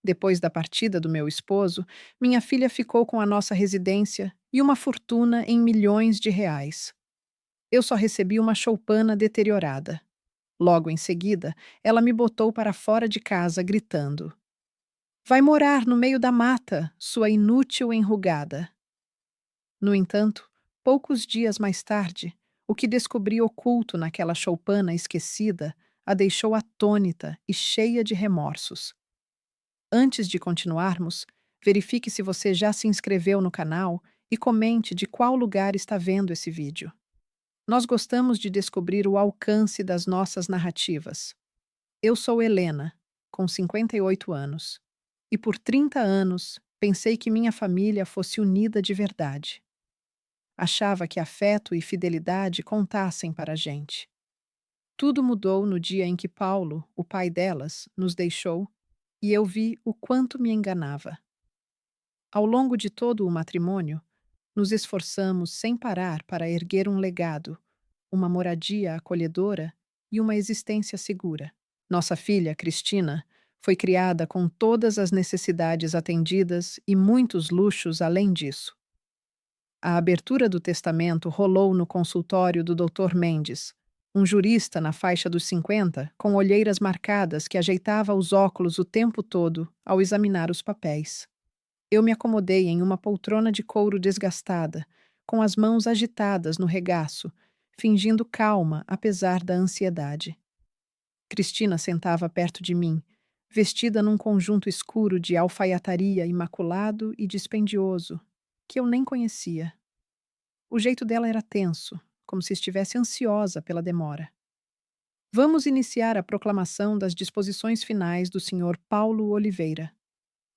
Depois da partida do meu esposo, minha filha ficou com a nossa residência e uma fortuna em milhões de reais. Eu só recebi uma choupana deteriorada. Logo em seguida, ela me botou para fora de casa, gritando: Vai morar no meio da mata, sua inútil enrugada. No entanto, poucos dias mais tarde, o que descobri oculto naquela choupana esquecida a deixou atônita e cheia de remorsos. Antes de continuarmos, verifique se você já se inscreveu no canal e comente de qual lugar está vendo esse vídeo. Nós gostamos de descobrir o alcance das nossas narrativas. Eu sou Helena, com 58 anos, e por 30 anos pensei que minha família fosse unida de verdade. Achava que afeto e fidelidade contassem para a gente. Tudo mudou no dia em que Paulo, o pai delas, nos deixou e eu vi o quanto me enganava. Ao longo de todo o matrimônio, nos esforçamos sem parar para erguer um legado, uma moradia acolhedora e uma existência segura. Nossa filha, Cristina, foi criada com todas as necessidades atendidas e muitos luxos além disso. A abertura do testamento rolou no consultório do Dr. Mendes, um jurista na faixa dos 50, com olheiras marcadas que ajeitava os óculos o tempo todo ao examinar os papéis. Eu me acomodei em uma poltrona de couro desgastada, com as mãos agitadas no regaço, fingindo calma apesar da ansiedade. Cristina sentava perto de mim, vestida num conjunto escuro de alfaiataria imaculado e dispendioso, que eu nem conhecia. O jeito dela era tenso, como se estivesse ansiosa pela demora. Vamos iniciar a proclamação das disposições finais do Sr. Paulo Oliveira,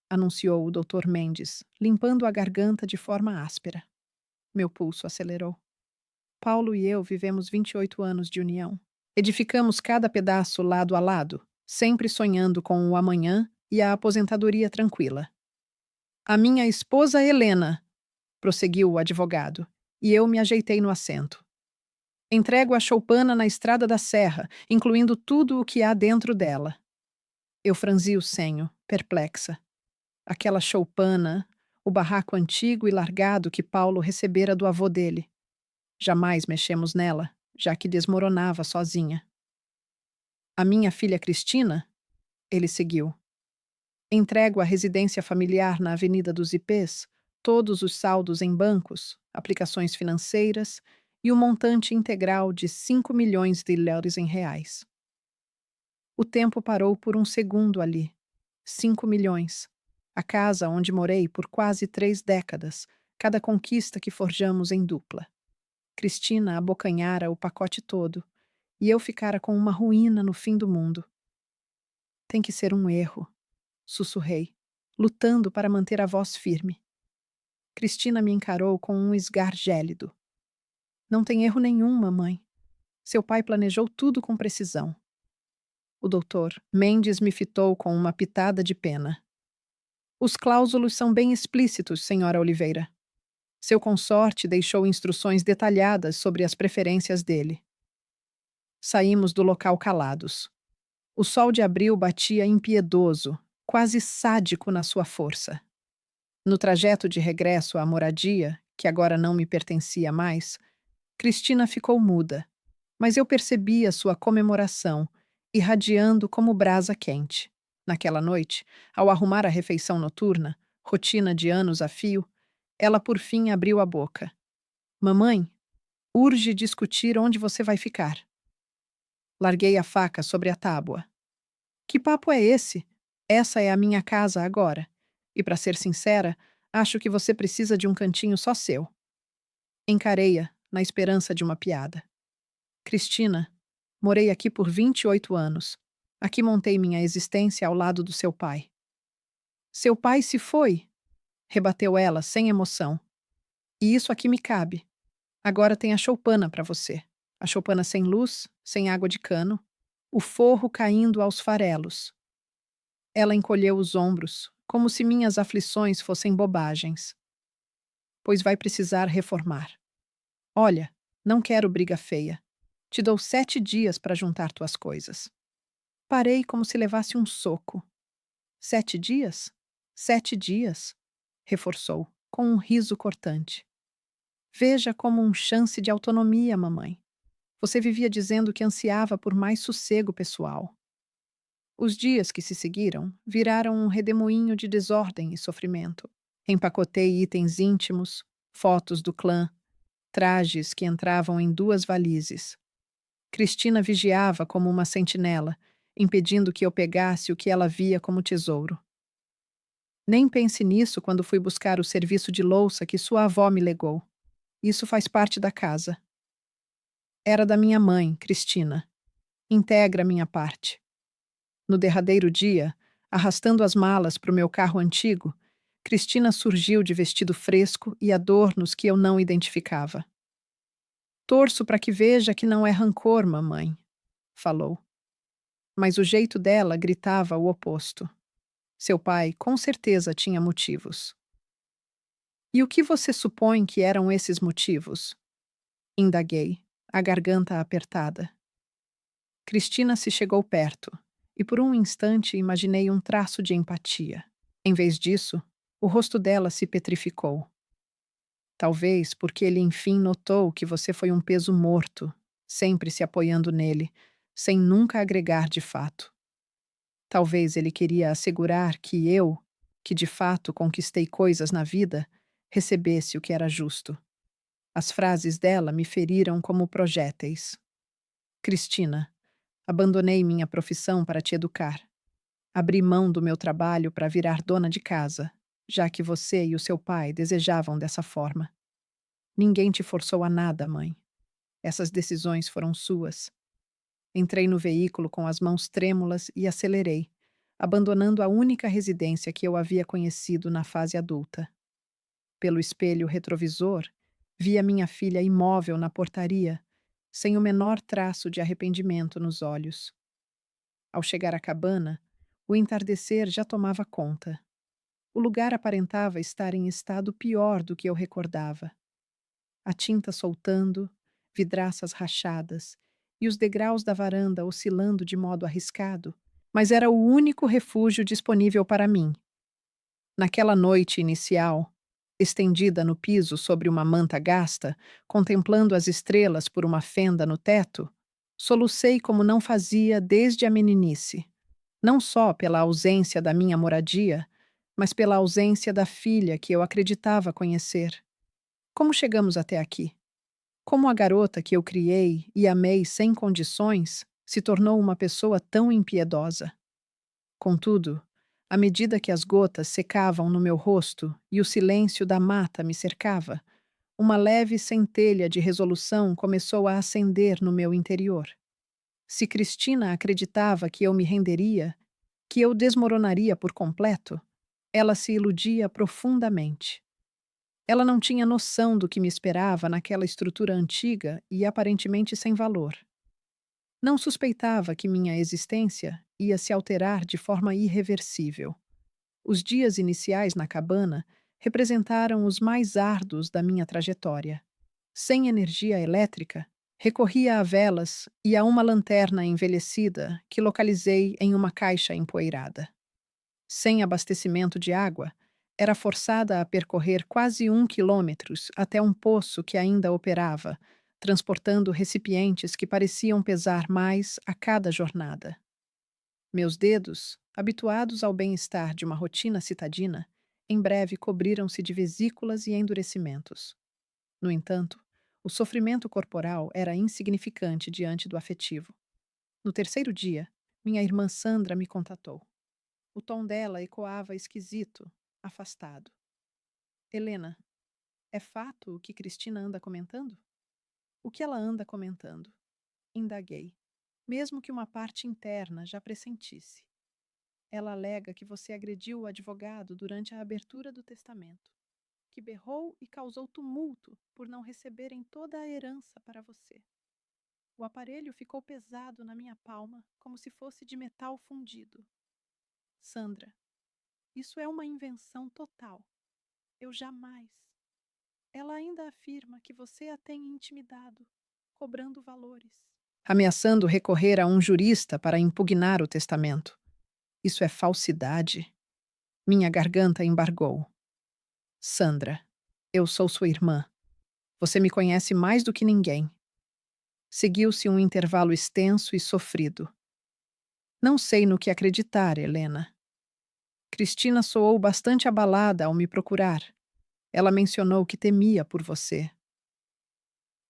anunciou o Dr. Mendes, limpando a garganta de forma áspera. Meu pulso acelerou. Paulo e eu vivemos 28 anos de união. Edificamos cada pedaço lado a lado, sempre sonhando com o amanhã e a aposentadoria tranquila. A minha esposa Helena, prosseguiu o advogado, e eu me ajeitei no assento. Entrego a choupana na estrada da serra, incluindo tudo o que há dentro dela. Eu franzi o senho, perplexa. Aquela choupana, o barraco antigo e largado que Paulo recebera do avô dele. Jamais mexemos nela, já que desmoronava sozinha. A minha filha Cristina? Ele seguiu. Entrego à residência familiar na Avenida dos Ipês todos os saldos em bancos, aplicações financeiras e o montante integral de 5 milhões de léres em reais. O tempo parou por um segundo ali. 5 milhões. A casa onde morei por quase 3 décadas, cada conquista que forjamos em dupla. Cristina abocanhara o pacote todo, e eu ficara com uma ruína no fim do mundo. Tem que ser um erro, sussurrei, lutando para manter a voz firme. Cristina me encarou com um esgar gélido. Não tem erro nenhum, mamãe. Seu pai planejou tudo com precisão. O doutor Mendes me fitou com uma pitada de pena. Os cláusulos são bem explícitos, senhora Oliveira. Seu consorte deixou instruções detalhadas sobre as preferências dele. Saímos do local calados. O sol de abril batia impiedoso, quase sádico na sua força. No trajeto de regresso à moradia, que agora não me pertencia mais, Cristina ficou muda, mas eu percebia sua comemoração, irradiando como brasa quente. Naquela noite, ao arrumar a refeição noturna, rotina de anos a fio, ela por fim abriu a boca. Mamãe, urge discutir onde você vai ficar. Larguei a faca sobre a tábua. Que papo é esse? Essa é a minha casa agora. E, para ser sincera, acho que você precisa de um cantinho só seu. Encarei-a, na esperança de uma piada. Cristina, morei aqui por 28 anos. Aqui montei minha existência ao lado do seu pai. Seu pai se foi, rebateu ela, sem emoção. E isso aqui me cabe. Agora tem a choupana para você. A choupana sem luz, sem água de cano, o forro caindo aos farelos. Ela encolheu os ombros, como se minhas aflições fossem bobagens. Pois vai precisar reformar. Olha, não quero briga feia. Te dou 7 dias para juntar tuas coisas. Parei como se levasse um soco. 7 dias? 7 dias, reforçou, com um riso cortante. Veja como um chance de autonomia, mamãe. Você vivia dizendo que ansiava por mais sossego pessoal. Os dias que se seguiram viraram um redemoinho de desordem e sofrimento. Empacotei itens íntimos, fotos do clã, trajes que entravam em 2 valises. Cristina vigiava como uma sentinela, impedindo que eu pegasse o que ela via como tesouro. Nem pense nisso quando fui buscar o serviço de louça que sua avó me legou. Isso faz parte da casa. Era da minha mãe, Cristina. Integra minha parte. No derradeiro dia, arrastando as malas para o meu carro antigo, Cristina surgiu de vestido fresco e adornos que eu não identificava. Torço para que veja que não é rancor, mamãe, falou. Mas o jeito dela gritava o oposto. Seu pai, com certeza, tinha motivos. E o que você supõe que eram esses motivos? Indaguei, a garganta apertada. Cristina se chegou perto, e por um instante imaginei um traço de empatia. Em vez disso, o rosto dela se petrificou. Talvez porque ele enfim notou que você foi um peso morto, sempre se apoiando nele, sem nunca agregar de fato. Talvez ele queria assegurar que eu, que de fato conquistei coisas na vida, recebesse o que era justo. As frases dela me feriram como projéteis. Cristina, abandonei minha profissão para te educar. Abri mão do meu trabalho para virar dona de casa, já que você e o seu pai desejavam dessa forma. Ninguém te forçou a nada, mãe. Essas decisões foram suas. Entrei no veículo com as mãos trêmulas e acelerei, abandonando a única residência que eu havia conhecido na fase adulta. Pelo espelho retrovisor, via minha filha imóvel na portaria, sem o menor traço de arrependimento nos olhos. Ao chegar à cabana, o entardecer já tomava conta. O lugar aparentava estar em estado pior do que eu recordava. A tinta soltando, vidraças rachadas e os degraus da varanda oscilando de modo arriscado, mas era o único refúgio disponível para mim. Naquela noite inicial, estendida no piso sobre uma manta gasta, contemplando as estrelas por uma fenda no teto, solucei como não fazia desde a meninice, não só pela ausência da minha moradia, mas pela ausência da filha que eu acreditava conhecer. Como chegamos até aqui? Como a garota que eu criei e amei sem condições se tornou uma pessoa tão impiedosa? Contudo, à medida que as gotas secavam no meu rosto e o silêncio da mata me cercava, uma leve centelha de resolução começou a acender no meu interior. Se Cristina acreditava que eu me renderia, que eu desmoronaria por completo, ela se iludia profundamente. Ela não tinha noção do que me esperava naquela estrutura antiga e aparentemente sem valor. Não suspeitava que minha existência ia se alterar de forma irreversível. Os dias iniciais na cabana representaram os mais árduos da minha trajetória. Sem energia elétrica, recorria a velas e a uma lanterna envelhecida que localizei em uma caixa empoeirada. Sem abastecimento de água, era forçada a percorrer quase 1 quilômetro até um poço que ainda operava, transportando recipientes que pareciam pesar mais a cada jornada. Meus dedos, habituados ao bem-estar de uma rotina citadina, em breve cobriram-se de vesículas e endurecimentos. No entanto, o sofrimento corporal era insignificante diante do afetivo. No terceiro dia, minha irmã Sandra me contatou. O tom dela ecoava esquisito, afastado. Helena, é fato o que Cristina anda comentando? O que ela anda comentando? Indaguei, mesmo que uma parte interna já pressentisse. Ela alega que você agrediu o advogado durante a abertura do testamento, que berrou e causou tumulto por não receberem toda a herança para você. O aparelho ficou pesado na minha palma, como se fosse de metal fundido. Sandra, isso é uma invenção total. Eu jamais. Ela ainda afirma que você a tem intimidado, cobrando valores. Ameaçando recorrer a um jurista para impugnar o testamento. Isso é falsidade. Minha garganta embargou. Sandra, eu sou sua irmã. Você me conhece mais do que ninguém. Seguiu-se um intervalo extenso e sofrido. Não sei no que acreditar, Helena. Cristina soou bastante abalada ao me procurar. Ela mencionou que temia por você.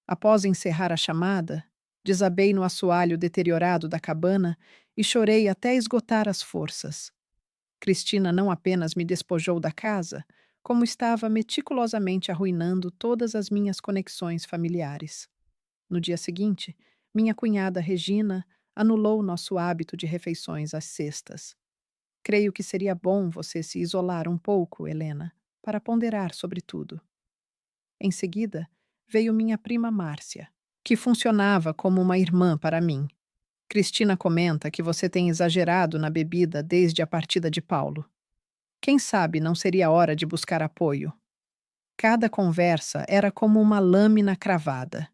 Após encerrar a chamada, desabei no assoalho deteriorado da cabana e chorei até esgotar as forças. Cristina não apenas me despojou da casa, como estava meticulosamente arruinando todas as minhas conexões familiares. No dia seguinte, minha cunhada Regina anulou nosso hábito de refeições às sextas. Creio que seria bom você se isolar um pouco, Helena, para ponderar sobre tudo. Em seguida, veio minha prima Márcia, que funcionava como uma irmã para mim. Cristina comenta que você tem exagerado na bebida desde a partida de Paulo. Quem sabe não seria hora de buscar apoio? Cada conversa era como uma lâmina cravada.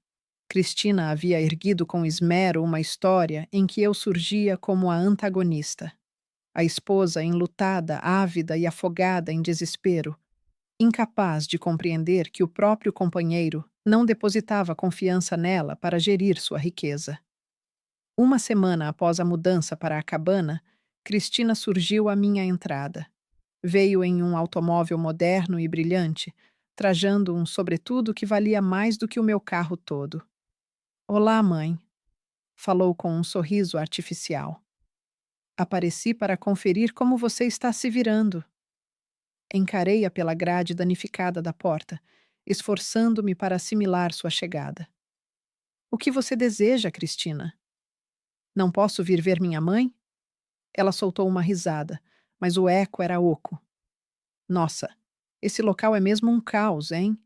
Cristina havia erguido com esmero uma história em que eu surgia como a antagonista. A esposa enlutada, ávida e afogada em desespero, incapaz de compreender que o próprio companheiro não depositava confiança nela para gerir sua riqueza. Uma semana após a mudança para a cabana, Cristina surgiu à minha entrada. Veio em um automóvel moderno e brilhante, trajando um sobretudo que valia mais do que o meu carro todo. Olá, mãe, falou com um sorriso artificial. Apareci para conferir como você está se virando. Encarei-a pela grade danificada da porta, esforçando-me para assimilar sua chegada. O que você deseja, Cristina? Não posso vir ver minha mãe? Ela soltou uma risada, mas o eco era oco. Nossa, esse local é mesmo um caos, hein?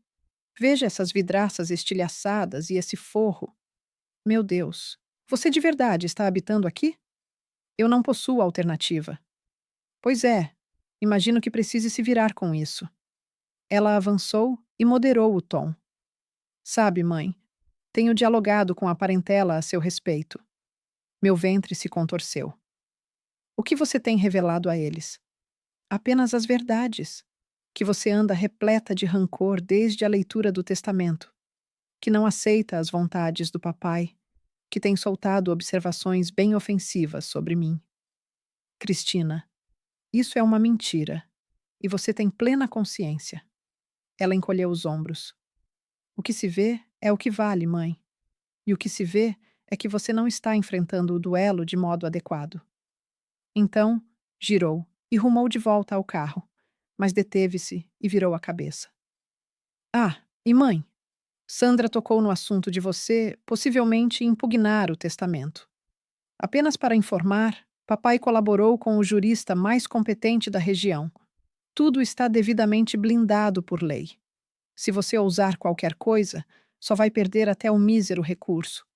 Veja essas vidraças estilhaçadas e esse forro. Meu Deus, você de verdade está habitando aqui? Eu não possuo alternativa. Pois é, imagino que precise se virar com isso. Ela avançou e moderou o tom. Sabe, mãe, tenho dialogado com a parentela a seu respeito. Meu ventre se contorceu. O que você tem revelado a eles? Apenas as verdades. Que você anda repleta de rancor desde a leitura do testamento. Que não aceita as vontades do papai. Que tem soltado observações bem ofensivas sobre mim. Cristina, isso é uma mentira. E você tem plena consciência. Ela encolheu os ombros. O que se vê é o que vale, mãe. E o que se vê é que você não está enfrentando o duelo de modo adequado. Então, girou e rumou de volta ao carro, mas deteve-se e virou a cabeça. Ah, e mãe? Sandra tocou no assunto de você possivelmente impugnar o testamento. Apenas para informar, papai colaborou com o jurista mais competente da região. Tudo está devidamente blindado por lei. Se você ousar qualquer coisa, só vai perder até o mísero recurso.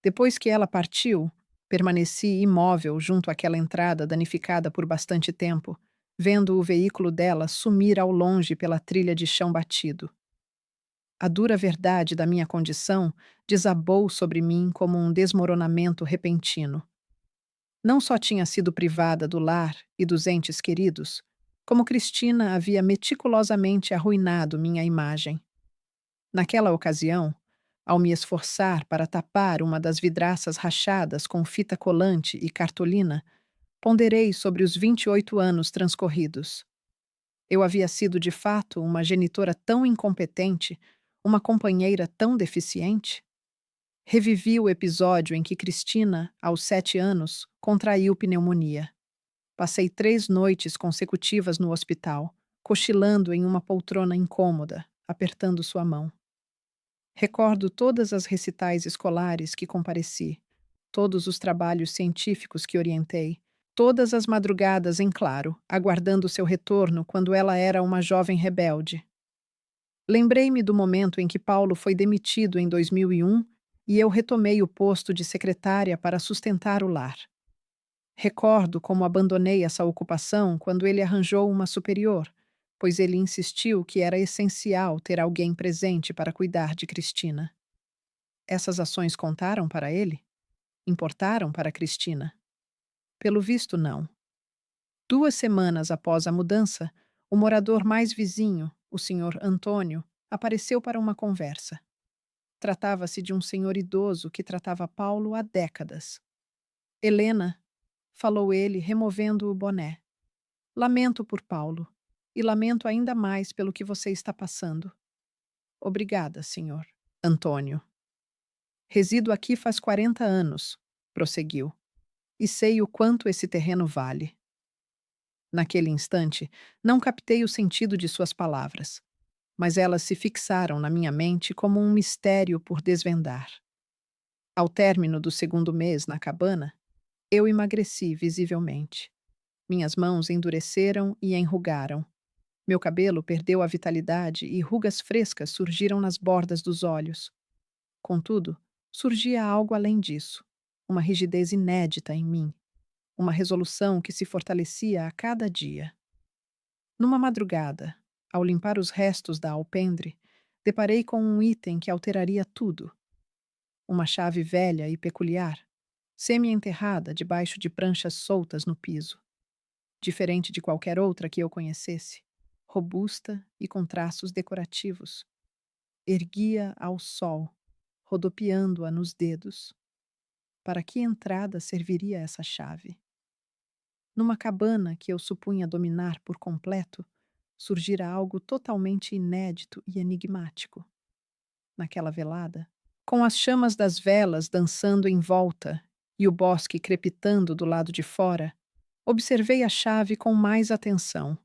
Depois que ela partiu, permaneci imóvel junto àquela entrada danificada por bastante tempo, vendo o veículo dela sumir ao longe pela trilha de chão batido. A dura verdade da minha condição desabou sobre mim como um desmoronamento repentino. Não só tinha sido privada do lar e dos entes queridos, como Cristina havia meticulosamente arruinado minha imagem. Naquela ocasião, ao me esforçar para tapar uma das vidraças rachadas com fita colante e cartolina, ponderei sobre os 28 anos transcorridos. Eu havia sido de fato uma genitora tão incompetente, uma companheira tão deficiente? Revivi o episódio em que Cristina, aos 7 anos, contraiu pneumonia. Passei 3 noites consecutivas no hospital, cochilando em uma poltrona incômoda, apertando sua mão. Recordo todas as recitais escolares que compareci, todos os trabalhos científicos que orientei, todas as madrugadas em claro, aguardando seu retorno quando ela era uma jovem rebelde. Lembrei-me do momento em que Paulo foi demitido em 2001 e eu retomei o posto de secretária para sustentar o lar. Recordo como abandonei essa ocupação quando ele arranjou uma superior, pois ele insistiu que era essencial ter alguém presente para cuidar de Cristina. Essas ações contaram para ele? Importaram para Cristina? Pelo visto, não. 2 semanas após a mudança, o morador mais vizinho, o senhor Antônio, apareceu para uma conversa. Tratava-se de um senhor idoso que tratava Paulo há décadas. Helena, falou ele, removendo o boné. Lamento por Paulo. E lamento ainda mais pelo que você está passando. Obrigada, senhor. Antônio. Resido aqui faz 40 anos, prosseguiu, e sei o quanto esse terreno vale. Naquele instante, não captei o sentido de suas palavras, mas elas se fixaram na minha mente como um mistério por desvendar. Ao término do segundo mês na cabana, eu emagreci visivelmente. Minhas mãos endureceram e enrugaram. Meu cabelo perdeu a vitalidade e rugas frescas surgiram nas bordas dos olhos. Contudo, surgia algo além disso, uma rigidez inédita em mim, uma resolução que se fortalecia a cada dia. Numa madrugada, ao limpar os restos da alpendre, deparei com um item que alteraria tudo. Uma chave velha e peculiar, semi-enterrada debaixo de pranchas soltas no piso. Diferente de qualquer outra que eu conhecesse, robusta e com traços decorativos. Erguia ao sol, rodopiando-a nos dedos. Para que entrada serviria essa chave? Numa cabana que eu supunha dominar por completo, surgira algo totalmente inédito e enigmático. Naquela velada, com as chamas das velas dançando em volta e o bosque crepitando do lado de fora, observei a chave com mais atenção.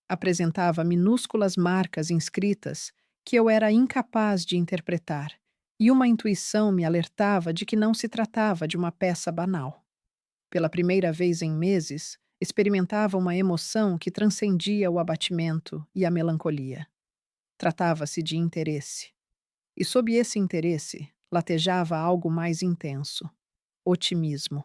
Apresentava minúsculas marcas inscritas que eu era incapaz de interpretar, e uma intuição me alertava de que não se tratava de uma peça banal. Pela primeira vez em meses, experimentava uma emoção que transcendia o abatimento e a melancolia. Tratava-se de interesse. E sob esse interesse, latejava algo mais intenso: otimismo.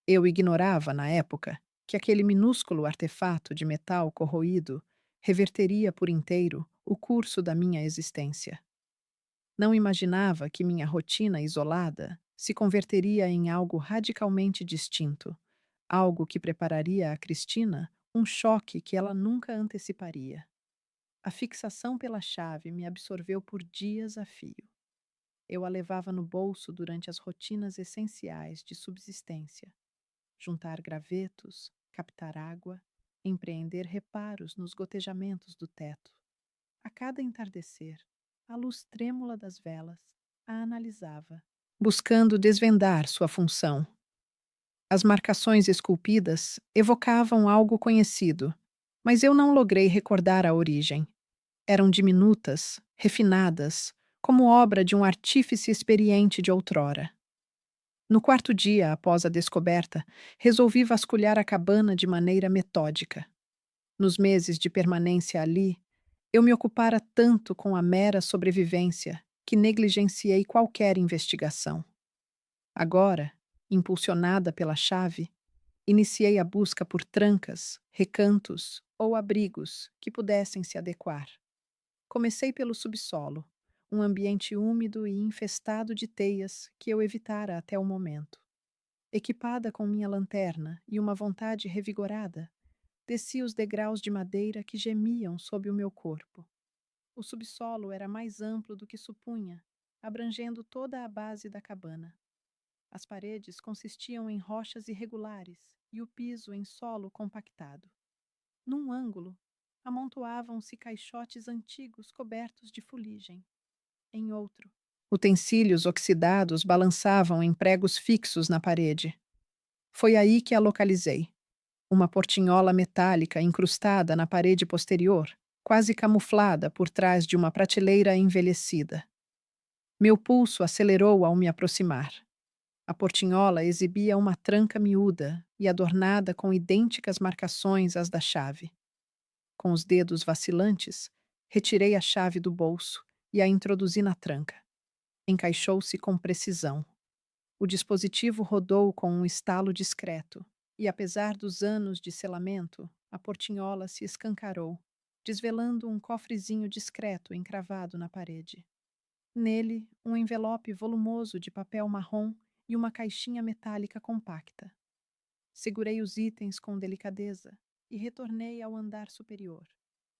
Eu ignorava, na época, que aquele minúsculo artefato de metal corroído reverteria por inteiro o curso da minha existência. Não imaginava que minha rotina isolada se converteria em algo radicalmente distinto, algo que prepararia a Cristina um choque que ela nunca anteciparia. A fixação pela chave me absorveu por dias a fio. Eu a levava no bolso durante as rotinas essenciais de subsistência: juntar gravetos, captar água, empreender reparos nos gotejamentos do teto. A cada entardecer, à luz trêmula das velas, a analisava, buscando desvendar sua função. As marcações esculpidas evocavam algo conhecido, mas eu não logrei recordar a origem. Eram diminutas, refinadas, como obra de um artífice experiente de outrora. No quarto dia após a descoberta, resolvi vasculhar a cabana de maneira metódica. Nos meses de permanência ali, eu me ocupara tanto com a mera sobrevivência que negligenciei qualquer investigação. Agora, impulsionada pela chave, iniciei a busca por trancas, recantos ou abrigos que pudessem se adequar. Comecei pelo subsolo, um ambiente úmido e infestado de teias que eu evitara até o momento. Equipada com minha lanterna e uma vontade revigorada, desci os degraus de madeira que gemiam sob o meu corpo. O subsolo era mais amplo do que supunha, abrangendo toda a base da cabana. As paredes consistiam em rochas irregulares e o piso em solo compactado. Num ângulo, amontoavam-se caixotes antigos cobertos de fuligem. Em outro, utensílios oxidados balançavam em pregos fixos na parede. Foi aí que a localizei. Uma portinhola metálica incrustada na parede posterior, quase camuflada por trás de uma prateleira envelhecida. Meu pulso acelerou ao me aproximar. A portinhola exibia uma tranca miúda e adornada com idênticas marcações às da chave. Com os dedos vacilantes, retirei a chave do bolso e a introduzi na tranca. Encaixou-se com precisão. O dispositivo rodou com um estalo discreto, e apesar dos anos de selamento, a portinhola se escancarou, desvelando um cofrezinho discreto encravado na parede. Nele, um envelope volumoso de papel marrom e uma caixinha metálica compacta. Segurei os itens com delicadeza e retornei ao andar superior,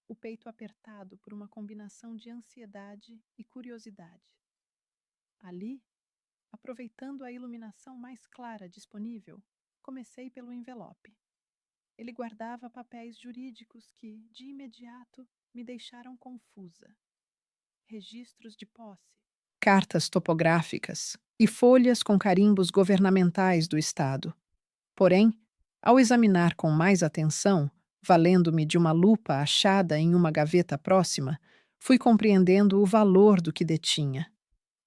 o peito apertado por uma combinação de ansiedade e curiosidade. Ali, aproveitando a iluminação mais clara disponível, comecei pelo envelope. Ele guardava papéis jurídicos que, de imediato, me deixaram confusa. Registros de posse, cartas topográficas e folhas com carimbos governamentais do Estado. Porém, ao examinar com mais atenção, valendo-me de uma lupa achada em uma gaveta próxima, fui compreendendo o valor do que detinha.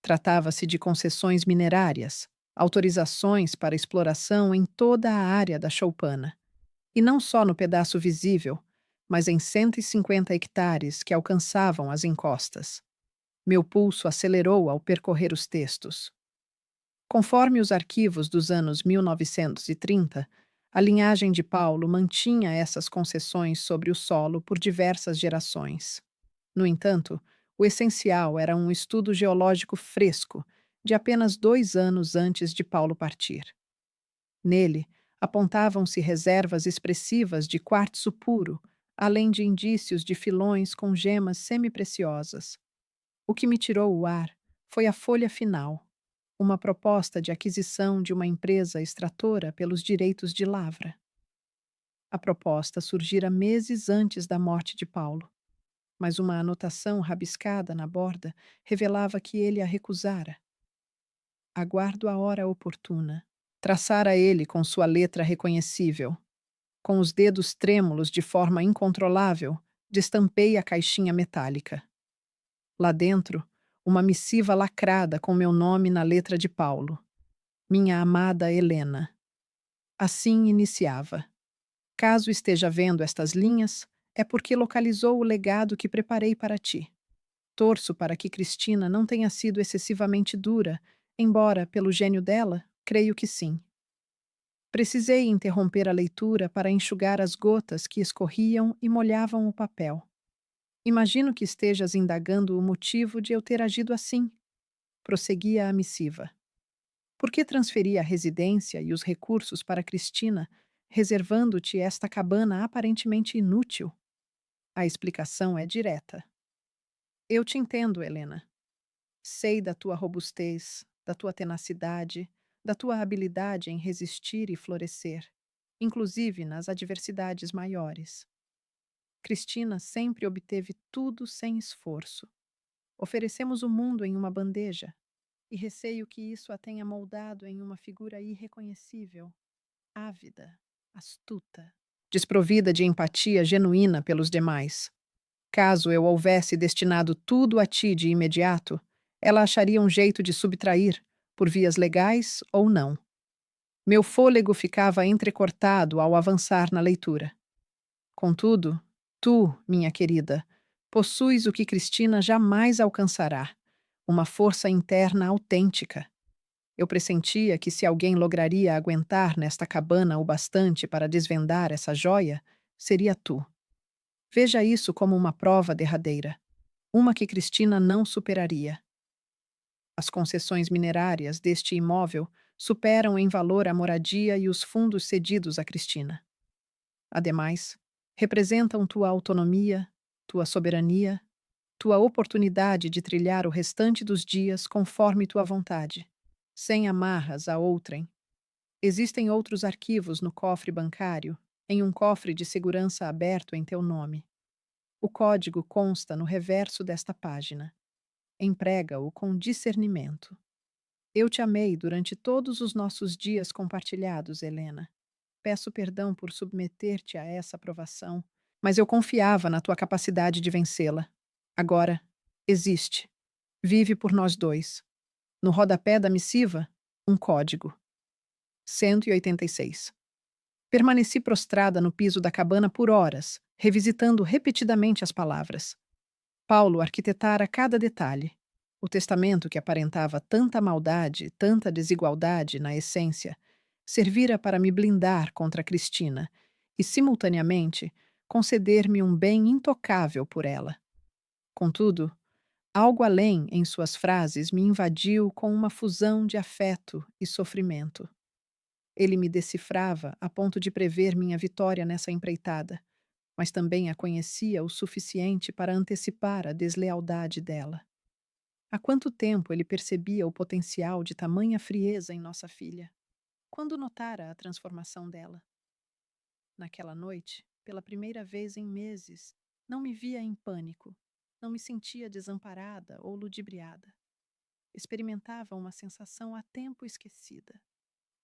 Tratava-se de concessões minerárias, autorizações para exploração em toda a área da choupana, e não só no pedaço visível, mas em 150 hectares que alcançavam as encostas. Meu pulso acelerou ao percorrer os textos. Conforme os arquivos dos anos 1930, a linhagem de Paulo mantinha essas concessões sobre o solo por diversas gerações. No entanto, o essencial era um estudo geológico fresco, de apenas 2 anos antes de Paulo partir. Nele, apontavam-se reservas expressivas de quartzo puro, além de indícios de filões com gemas semipreciosas. O que me tirou o ar foi a folha final, uma proposta de aquisição de uma empresa extratora pelos direitos de lavra. A proposta surgira meses antes da morte de Paulo, mas uma anotação rabiscada na borda revelava que ele a recusara. Aguardo a hora oportuna. Traçara ele com sua letra reconhecível. Com os dedos trêmulos de forma incontrolável, destampei a caixinha metálica. Lá dentro, uma missiva lacrada com meu nome na letra de Paulo. Minha amada Helena. Assim iniciava. Caso esteja vendo estas linhas, é porque localizou o legado que preparei para ti. Torço para que Cristina não tenha sido excessivamente dura, embora, pelo gênio dela, creio que sim. Precisei interromper a leitura para enxugar as gotas que escorriam e molhavam o papel. Imagino que estejas indagando o motivo de eu ter agido assim. Prosseguia a missiva. Por que transferi a residência e os recursos para Cristina, reservando-te esta cabana aparentemente inútil? A explicação é direta. Eu te entendo, Helena. Sei da tua robustez, da tua tenacidade, da tua habilidade em resistir e florescer, inclusive nas adversidades maiores. Cristina sempre obteve tudo sem esforço. Oferecemos o mundo em uma bandeja, e receio que isso a tenha moldado em uma figura irreconhecível, ávida, astuta, desprovida de empatia genuína pelos demais. Caso eu houvesse destinado tudo a ti de imediato, ela acharia um jeito de subtrair, por vias legais ou não. Meu fôlego ficava entrecortado ao avançar na leitura. Contudo, tu, minha querida, possuis o que Cristina jamais alcançará, uma força interna autêntica. Eu pressentia que se alguém lograria aguentar nesta cabana o bastante para desvendar essa joia, seria tu. Veja isso como uma prova derradeira, uma que Cristina não superaria. As concessões minerárias deste imóvel superam em valor a moradia e os fundos cedidos a Cristina. Ademais, representam tua autonomia, tua soberania, tua oportunidade de trilhar o restante dos dias conforme tua vontade, sem amarras a outrem. Existem outros arquivos no cofre bancário, em um cofre de segurança aberto em teu nome. O código consta no reverso desta página. Emprega-o com discernimento. Eu te amei durante todos os nossos dias compartilhados, Helena. Peço perdão por submeter-te a essa provação, mas eu confiava na tua capacidade de vencê-la. Agora, existe. Vive por nós dois. No rodapé da missiva, um código. 186. Permaneci prostrada no piso da cabana por horas, revisitando repetidamente as palavras. Paulo arquitetara cada detalhe. O testamento que aparentava tanta maldade, tanta desigualdade na essência, servira para me blindar contra Cristina e, simultaneamente, conceder-me um bem intocável por ela. Contudo, algo além em suas frases me invadiu com uma fusão de afeto e sofrimento. Ele me decifrava a ponto de prever minha vitória nessa empreitada, mas também a conhecia o suficiente para antecipar a deslealdade dela. Há quanto tempo ele percebia o potencial de tamanha frieza em nossa filha? Quando notara a transformação dela? Naquela noite, pela primeira vez em meses, não me via em pânico, não me sentia desamparada ou ludibriada. Experimentava uma sensação há tempo esquecida: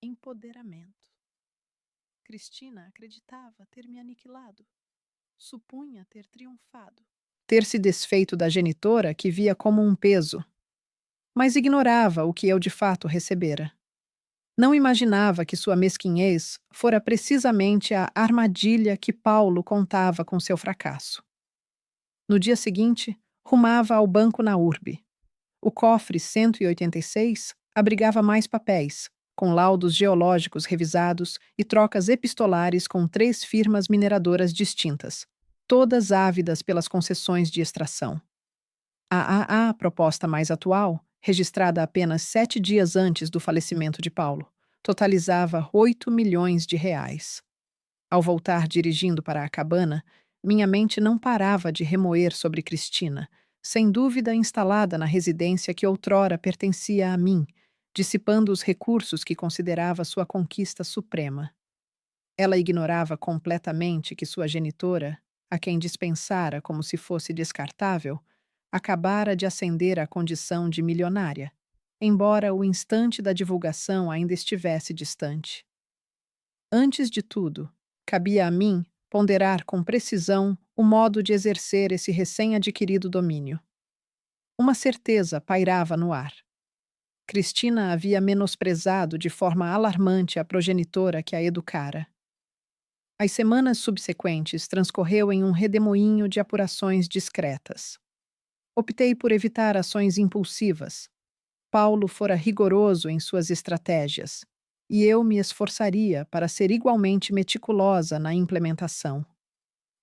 empoderamento. Cristina acreditava ter me aniquilado, supunha ter triunfado, ter se desfeito da genitora que via como um peso, mas ignorava o que eu de fato recebera. Não imaginava que sua mesquinhez fora precisamente a armadilha que Paulo contava com seu fracasso. No dia seguinte, rumava ao banco na urbe. O cofre 186 abrigava mais papéis, com laudos geológicos revisados e trocas epistolares com 3 firmas mineradoras distintas, todas ávidas pelas concessões de extração. A proposta mais atual, registrada apenas 7 dias antes do falecimento de Paulo, totalizava 8 milhões de reais. Ao voltar dirigindo para a cabana, minha mente não parava de remoer sobre Cristina, sem dúvida instalada na residência que outrora pertencia a mim, dissipando os recursos que considerava sua conquista suprema. Ela ignorava completamente que sua genitora, a quem dispensara como se fosse descartável, acabara de ascender à condição de milionária, embora o instante da divulgação ainda estivesse distante. Antes de tudo, cabia a mim ponderar com precisão o modo de exercer esse recém-adquirido domínio. Uma certeza pairava no ar. Cristina havia menosprezado de forma alarmante a progenitora que a educara. As semanas subsequentes transcorreu em um redemoinho de apurações discretas. Optei por evitar ações impulsivas. Paulo fora rigoroso em suas estratégias, e eu me esforçaria para ser igualmente meticulosa na implementação.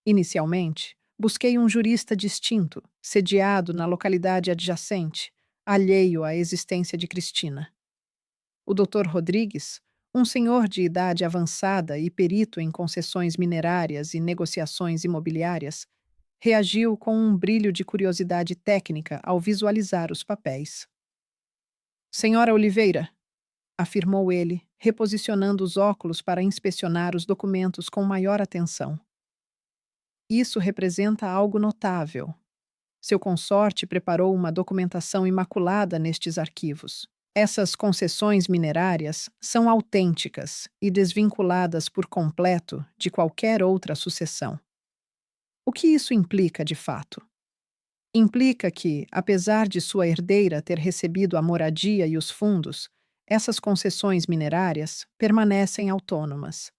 Inicialmente, busquei um jurista distinto, sediado na localidade adjacente, alheio à existência de Cristina. O Dr. Rodrigues, um senhor de idade avançada e perito em concessões minerárias e negociações imobiliárias, reagiu com um brilho de curiosidade técnica ao visualizar os papéis. Senhora Oliveira, afirmou ele, reposicionando os óculos para inspecionar os documentos com maior atenção. Isso representa algo notável. Seu consorte preparou uma documentação imaculada nestes arquivos. Essas concessões minerárias são autênticas e desvinculadas por completo de qualquer outra sucessão. O que isso implica de fato? Implica que, apesar de sua herdeira ter recebido a moradia e os fundos, essas concessões minerárias permanecem autônomas.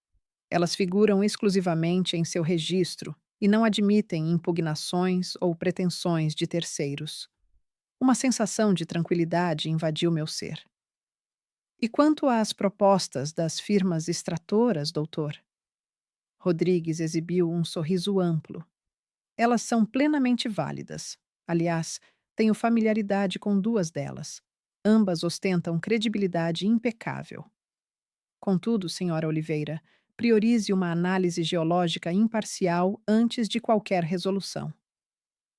Elas figuram exclusivamente em seu registro e não admitem impugnações ou pretensões de terceiros. Uma sensação de tranquilidade invadiu meu ser. E quanto às propostas das firmas extratoras, doutor? Rodrigues exibiu um sorriso amplo. Elas são plenamente válidas. Aliás, tenho familiaridade com 2 delas. Ambas ostentam credibilidade impecável. Contudo, senhora Oliveira, priorize uma análise geológica imparcial antes de qualquer resolução.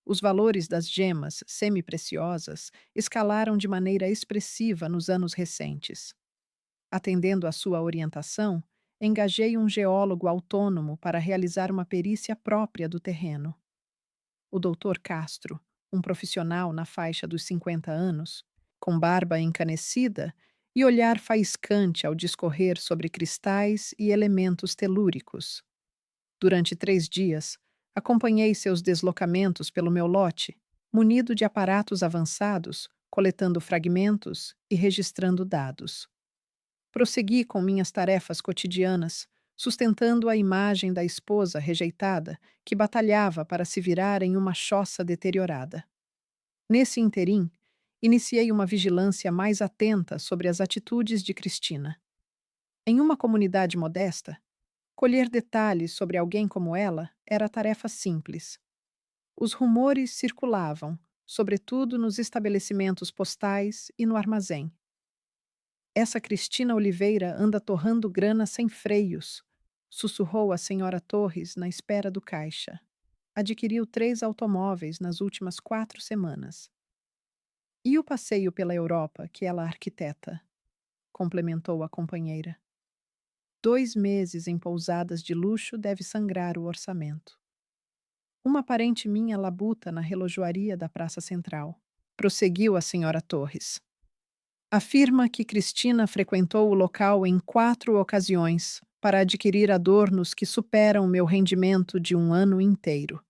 Os valores das gemas semi-preciosas escalaram de maneira expressiva nos anos recentes. Atendendo à sua orientação, engajei um geólogo autônomo para realizar uma perícia própria do terreno. O doutor Castro, um profissional na faixa dos 50 anos, com barba encanecida e olhar faiscante ao discorrer sobre cristais e elementos telúricos. Durante 3 dias, acompanhei seus deslocamentos pelo meu lote, munido de aparatos avançados, coletando fragmentos e registrando dados. Prossegui com minhas tarefas cotidianas, sustentando a imagem da esposa rejeitada que batalhava para se virar em uma choça deteriorada. Nesse interim, iniciei uma vigilância mais atenta sobre as atitudes de Cristina. Em uma comunidade modesta, colher detalhes sobre alguém como ela era tarefa simples. Os rumores circulavam, sobretudo nos estabelecimentos postais e no armazém. Essa Cristina Oliveira anda torrando grana sem freios, sussurrou a senhora Torres na espera do caixa. Adquiriu 3 automóveis nas últimas 4 semanas. E o passeio pela Europa que ela arquiteta, complementou a companheira. 2 meses em pousadas de luxo deve sangrar o orçamento. Uma parente minha labuta na relojoaria da Praça Central, prosseguiu a senhora Torres. Afirma que Cristina frequentou o local em 4 ocasiões para adquirir adornos que superam meu rendimento de um ano inteiro.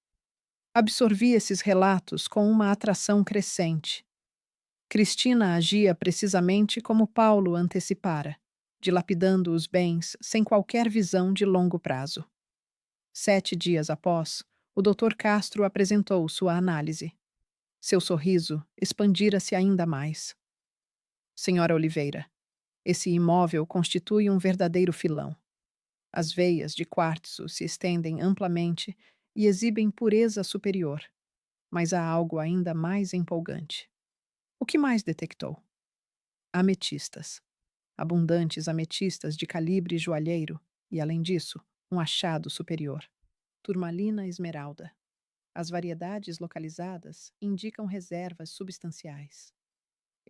Absorvi esses relatos com uma atração crescente. Cristina agia precisamente como Paulo antecipara, dilapidando os bens sem qualquer visão de longo prazo. 7 dias após, o Dr. Castro apresentou sua análise. Seu sorriso expandira-se ainda mais. Senhora Oliveira, esse imóvel constitui um verdadeiro filão. As veias de quartzo se estendem amplamente e exibem pureza superior. Mas há algo ainda mais empolgante. O que mais detectou? Ametistas. Abundantes ametistas de calibre joalheiro e, além disso, um achado superior. Turmalina esmeralda. As variedades localizadas indicam reservas substanciais.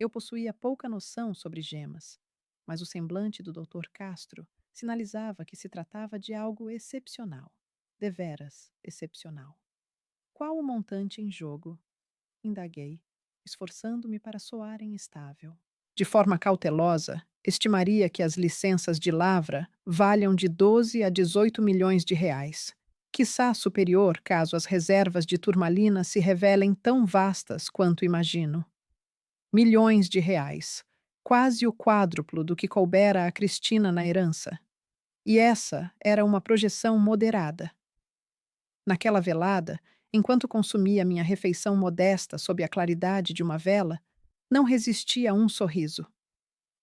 Eu possuía pouca noção sobre gemas, mas o semblante do Dr. Castro sinalizava que se tratava de algo excepcional. Deveras excepcional. Qual o montante em jogo? Indaguei, esforçando-me para soar instável. De forma cautelosa, estimaria que as licenças de lavra valham de 12 a 18 milhões de reais, quiçá superior caso as reservas de turmalina se revelem tão vastas quanto imagino. Milhões de reais, quase o quádruplo do que coubera a Cristina na herança. E essa era uma projeção moderada. Naquela velada, enquanto consumia minha refeição modesta sob a claridade de uma vela, não resisti a um sorriso.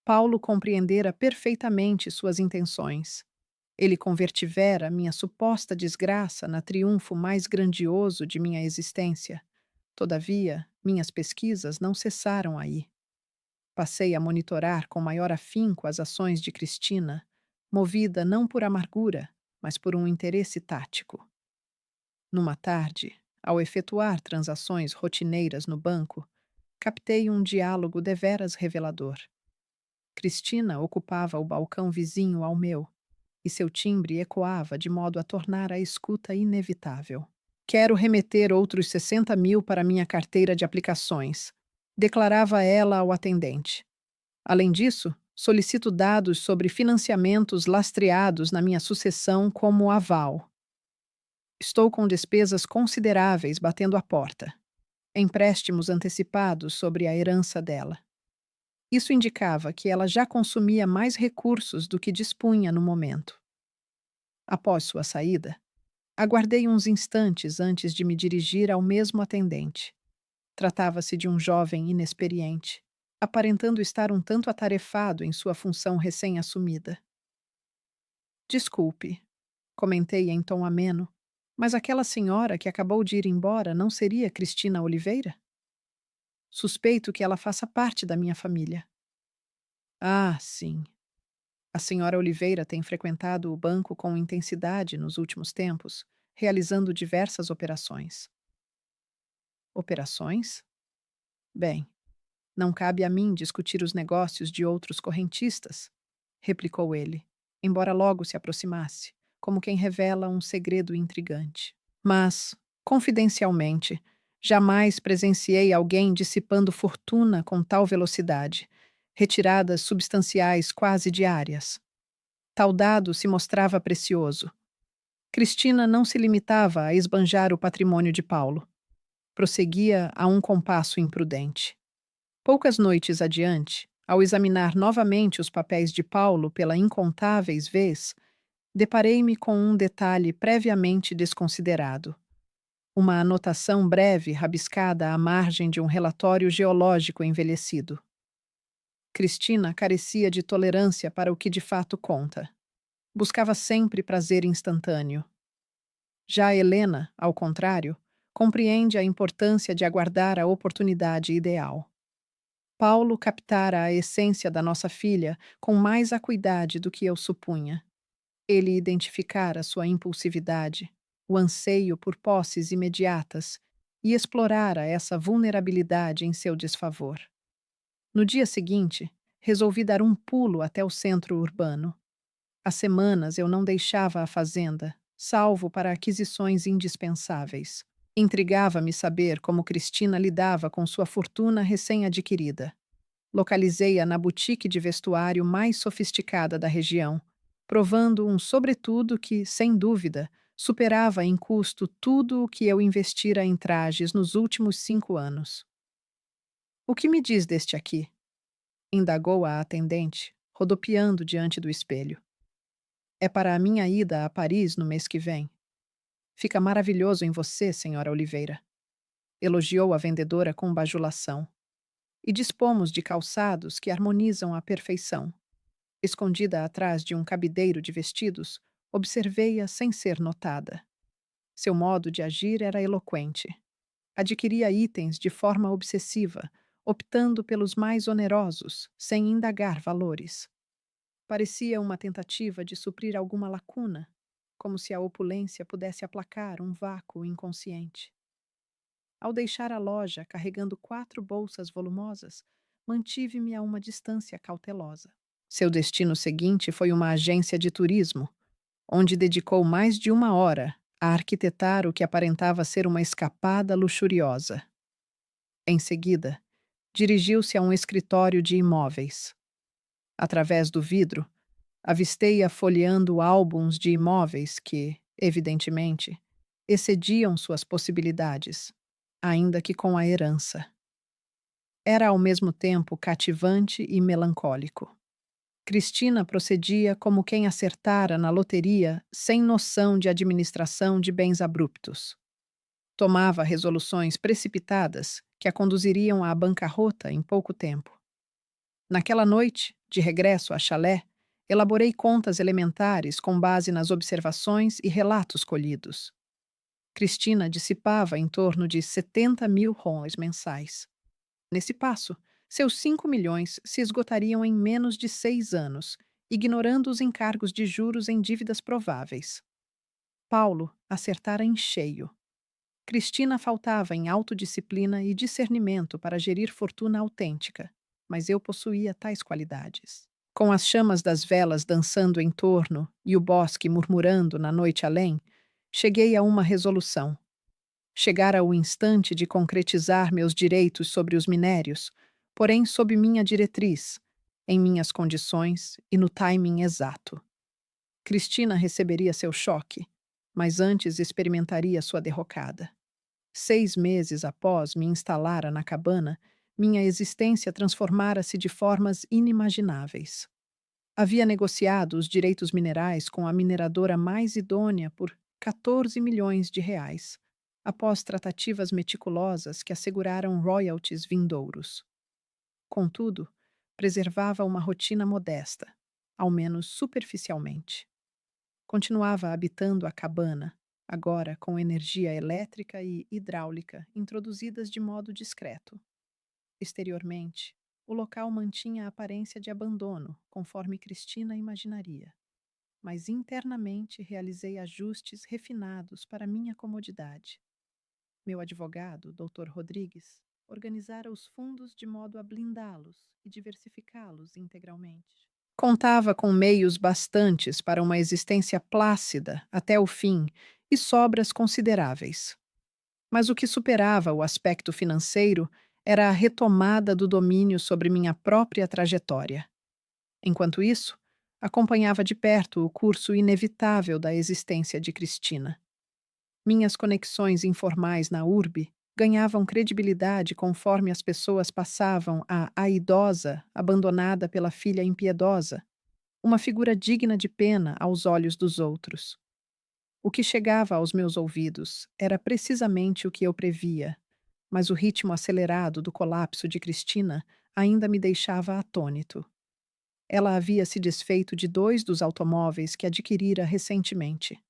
Paulo compreendera perfeitamente suas intenções. Ele convertivera minha suposta desgraça na triunfo mais grandioso de minha existência. Todavia, minhas pesquisas não cessaram aí. Passei a monitorar com maior afinco as ações de Cristina, movida não por amargura, mas por um interesse tático. Numa tarde, ao efetuar transações rotineiras no banco, captei um diálogo deveras revelador. Cristina ocupava o balcão vizinho ao meu, e seu timbre ecoava de modo a tornar a escuta inevitável. Quero remeter outros 60 mil para minha carteira de aplicações, declarava ela ao atendente. Além disso, solicito dados sobre financiamentos lastreados na minha sucessão como aval. Estou com despesas consideráveis batendo a porta. Empréstimos antecipados sobre a herança dela. Isso indicava que ela já consumia mais recursos do que dispunha no momento. Após sua saída, aguardei uns instantes antes de me dirigir ao mesmo atendente. Tratava-se de um jovem inexperiente, aparentando estar um tanto atarefado em sua função recém-assumida. Desculpe, comentei em tom ameno, mas aquela senhora que acabou de ir embora não seria Cristina Oliveira? Suspeito que ela faça parte da minha família. Ah, sim. A senhora Oliveira tem frequentado o banco com intensidade nos últimos tempos, realizando diversas operações. Operações? Bem, não cabe a mim discutir os negócios de outros correntistas, replicou ele, embora logo se aproximasse, como quem revela um segredo intrigante. Mas, confidencialmente, jamais presenciei alguém dissipando fortuna com tal velocidade, retiradas substanciais quase diárias. Tal dado se mostrava precioso. Cristina não se limitava a esbanjar o patrimônio de Paulo. Prosseguia a um compasso imprudente. Poucas noites adiante, ao examinar novamente os papéis de Paulo pela incontáveis vez, deparei-me com um detalhe previamente desconsiderado. Uma anotação breve rabiscada à margem de um relatório geológico envelhecido. Cristina carecia de tolerância para o que de fato conta. Buscava sempre prazer instantâneo. Já Helena, ao contrário, compreende a importância de aguardar a oportunidade ideal. Paulo captara a essência da nossa filha com mais acuidade do que eu supunha. Ele identificara sua impulsividade, o anseio por posses imediatas e explorara essa vulnerabilidade em seu desfavor. No dia seguinte, resolvi dar um pulo até o centro urbano. Há semanas eu não deixava a fazenda, salvo para aquisições indispensáveis. Intrigava-me saber como Cristina lidava com sua fortuna recém-adquirida. Localizei-a na boutique de vestuário mais sofisticada da região, provando um sobretudo que, sem dúvida, superava em custo tudo o que eu investira em trajes nos últimos 5 anos. O que me diz deste aqui? Indagou a atendente, rodopiando diante do espelho. É para a minha ida a Paris no mês que vem. Fica maravilhoso em você, senhora Oliveira. Elogiou a vendedora com bajulação. E dispomos de calçados que harmonizam à perfeição. Escondida atrás de um cabideiro de vestidos, observei-a sem ser notada. Seu modo de agir era eloquente. Adquiria itens de forma obsessiva, optando pelos mais onerosos, sem indagar valores. Parecia uma tentativa de suprir alguma lacuna, como se a opulência pudesse aplacar um vácuo inconsciente. Ao deixar a loja carregando 4 bolsas volumosas, mantive-me a uma distância cautelosa. Seu destino seguinte foi uma agência de turismo, onde dedicou mais de 1 hora a arquitetar o que aparentava ser uma escapada luxuriosa. Em seguida, dirigiu-se a um escritório de imóveis. Através do vidro, avistei-a folheando álbuns de imóveis que, evidentemente, excediam suas possibilidades, ainda que com a herança. Era ao mesmo tempo cativante e melancólico. Cristina procedia como quem acertara na loteria sem noção de administração de bens abruptos. Tomava resoluções precipitadas que a conduziriam à bancarrota em pouco tempo. Naquela noite, de regresso à chalé, elaborei contas elementares com base nas observações e relatos colhidos. Cristina dissipava em torno de 70.000 ronles mensais. Nesse passo, seus 5 milhões se esgotariam em menos de 6 anos, ignorando os encargos de juros em dívidas prováveis. Paulo acertara em cheio. Cristina faltava em autodisciplina e discernimento para gerir fortuna autêntica, mas eu possuía tais qualidades. Com as chamas das velas dançando em torno e o bosque murmurando na noite além, cheguei a uma resolução. Chegara o instante de concretizar meus direitos sobre os minérios, porém sob minha diretriz, em minhas condições e no timing exato. Cristina receberia seu choque, mas antes experimentaria sua derrocada. 6 meses após me instalara na cabana, minha existência transformara-se de formas inimagináveis. Havia negociado os direitos minerais com a mineradora mais idônea por 14 milhões de reais, após tratativas meticulosas que asseguraram royalties vindouros. Contudo, preservava uma rotina modesta, ao menos superficialmente. Continuava habitando a cabana, agora com energia elétrica e hidráulica introduzidas de modo discreto. Exteriormente, o local mantinha a aparência de abandono, conforme Cristina imaginaria. Mas internamente realizei ajustes refinados para minha comodidade. Meu advogado, Dr. Rodrigues, organizara os fundos de modo a blindá-los e diversificá-los integralmente. Contava com meios bastantes para uma existência plácida até o fim e sobras consideráveis. Mas o que superava o aspecto financeiro era a retomada do domínio sobre minha própria trajetória. Enquanto isso, acompanhava de perto o curso inevitável da existência de Cristina. Minhas conexões informais na urbe ganhavam credibilidade conforme as pessoas passavam a idosa abandonada pela filha impiedosa, uma figura digna de pena aos olhos dos outros. O que chegava aos meus ouvidos era precisamente o que eu previa, mas o ritmo acelerado do colapso de Cristina ainda me deixava atônito. Ela havia se desfeito de 2 dos automóveis que adquirira recentemente.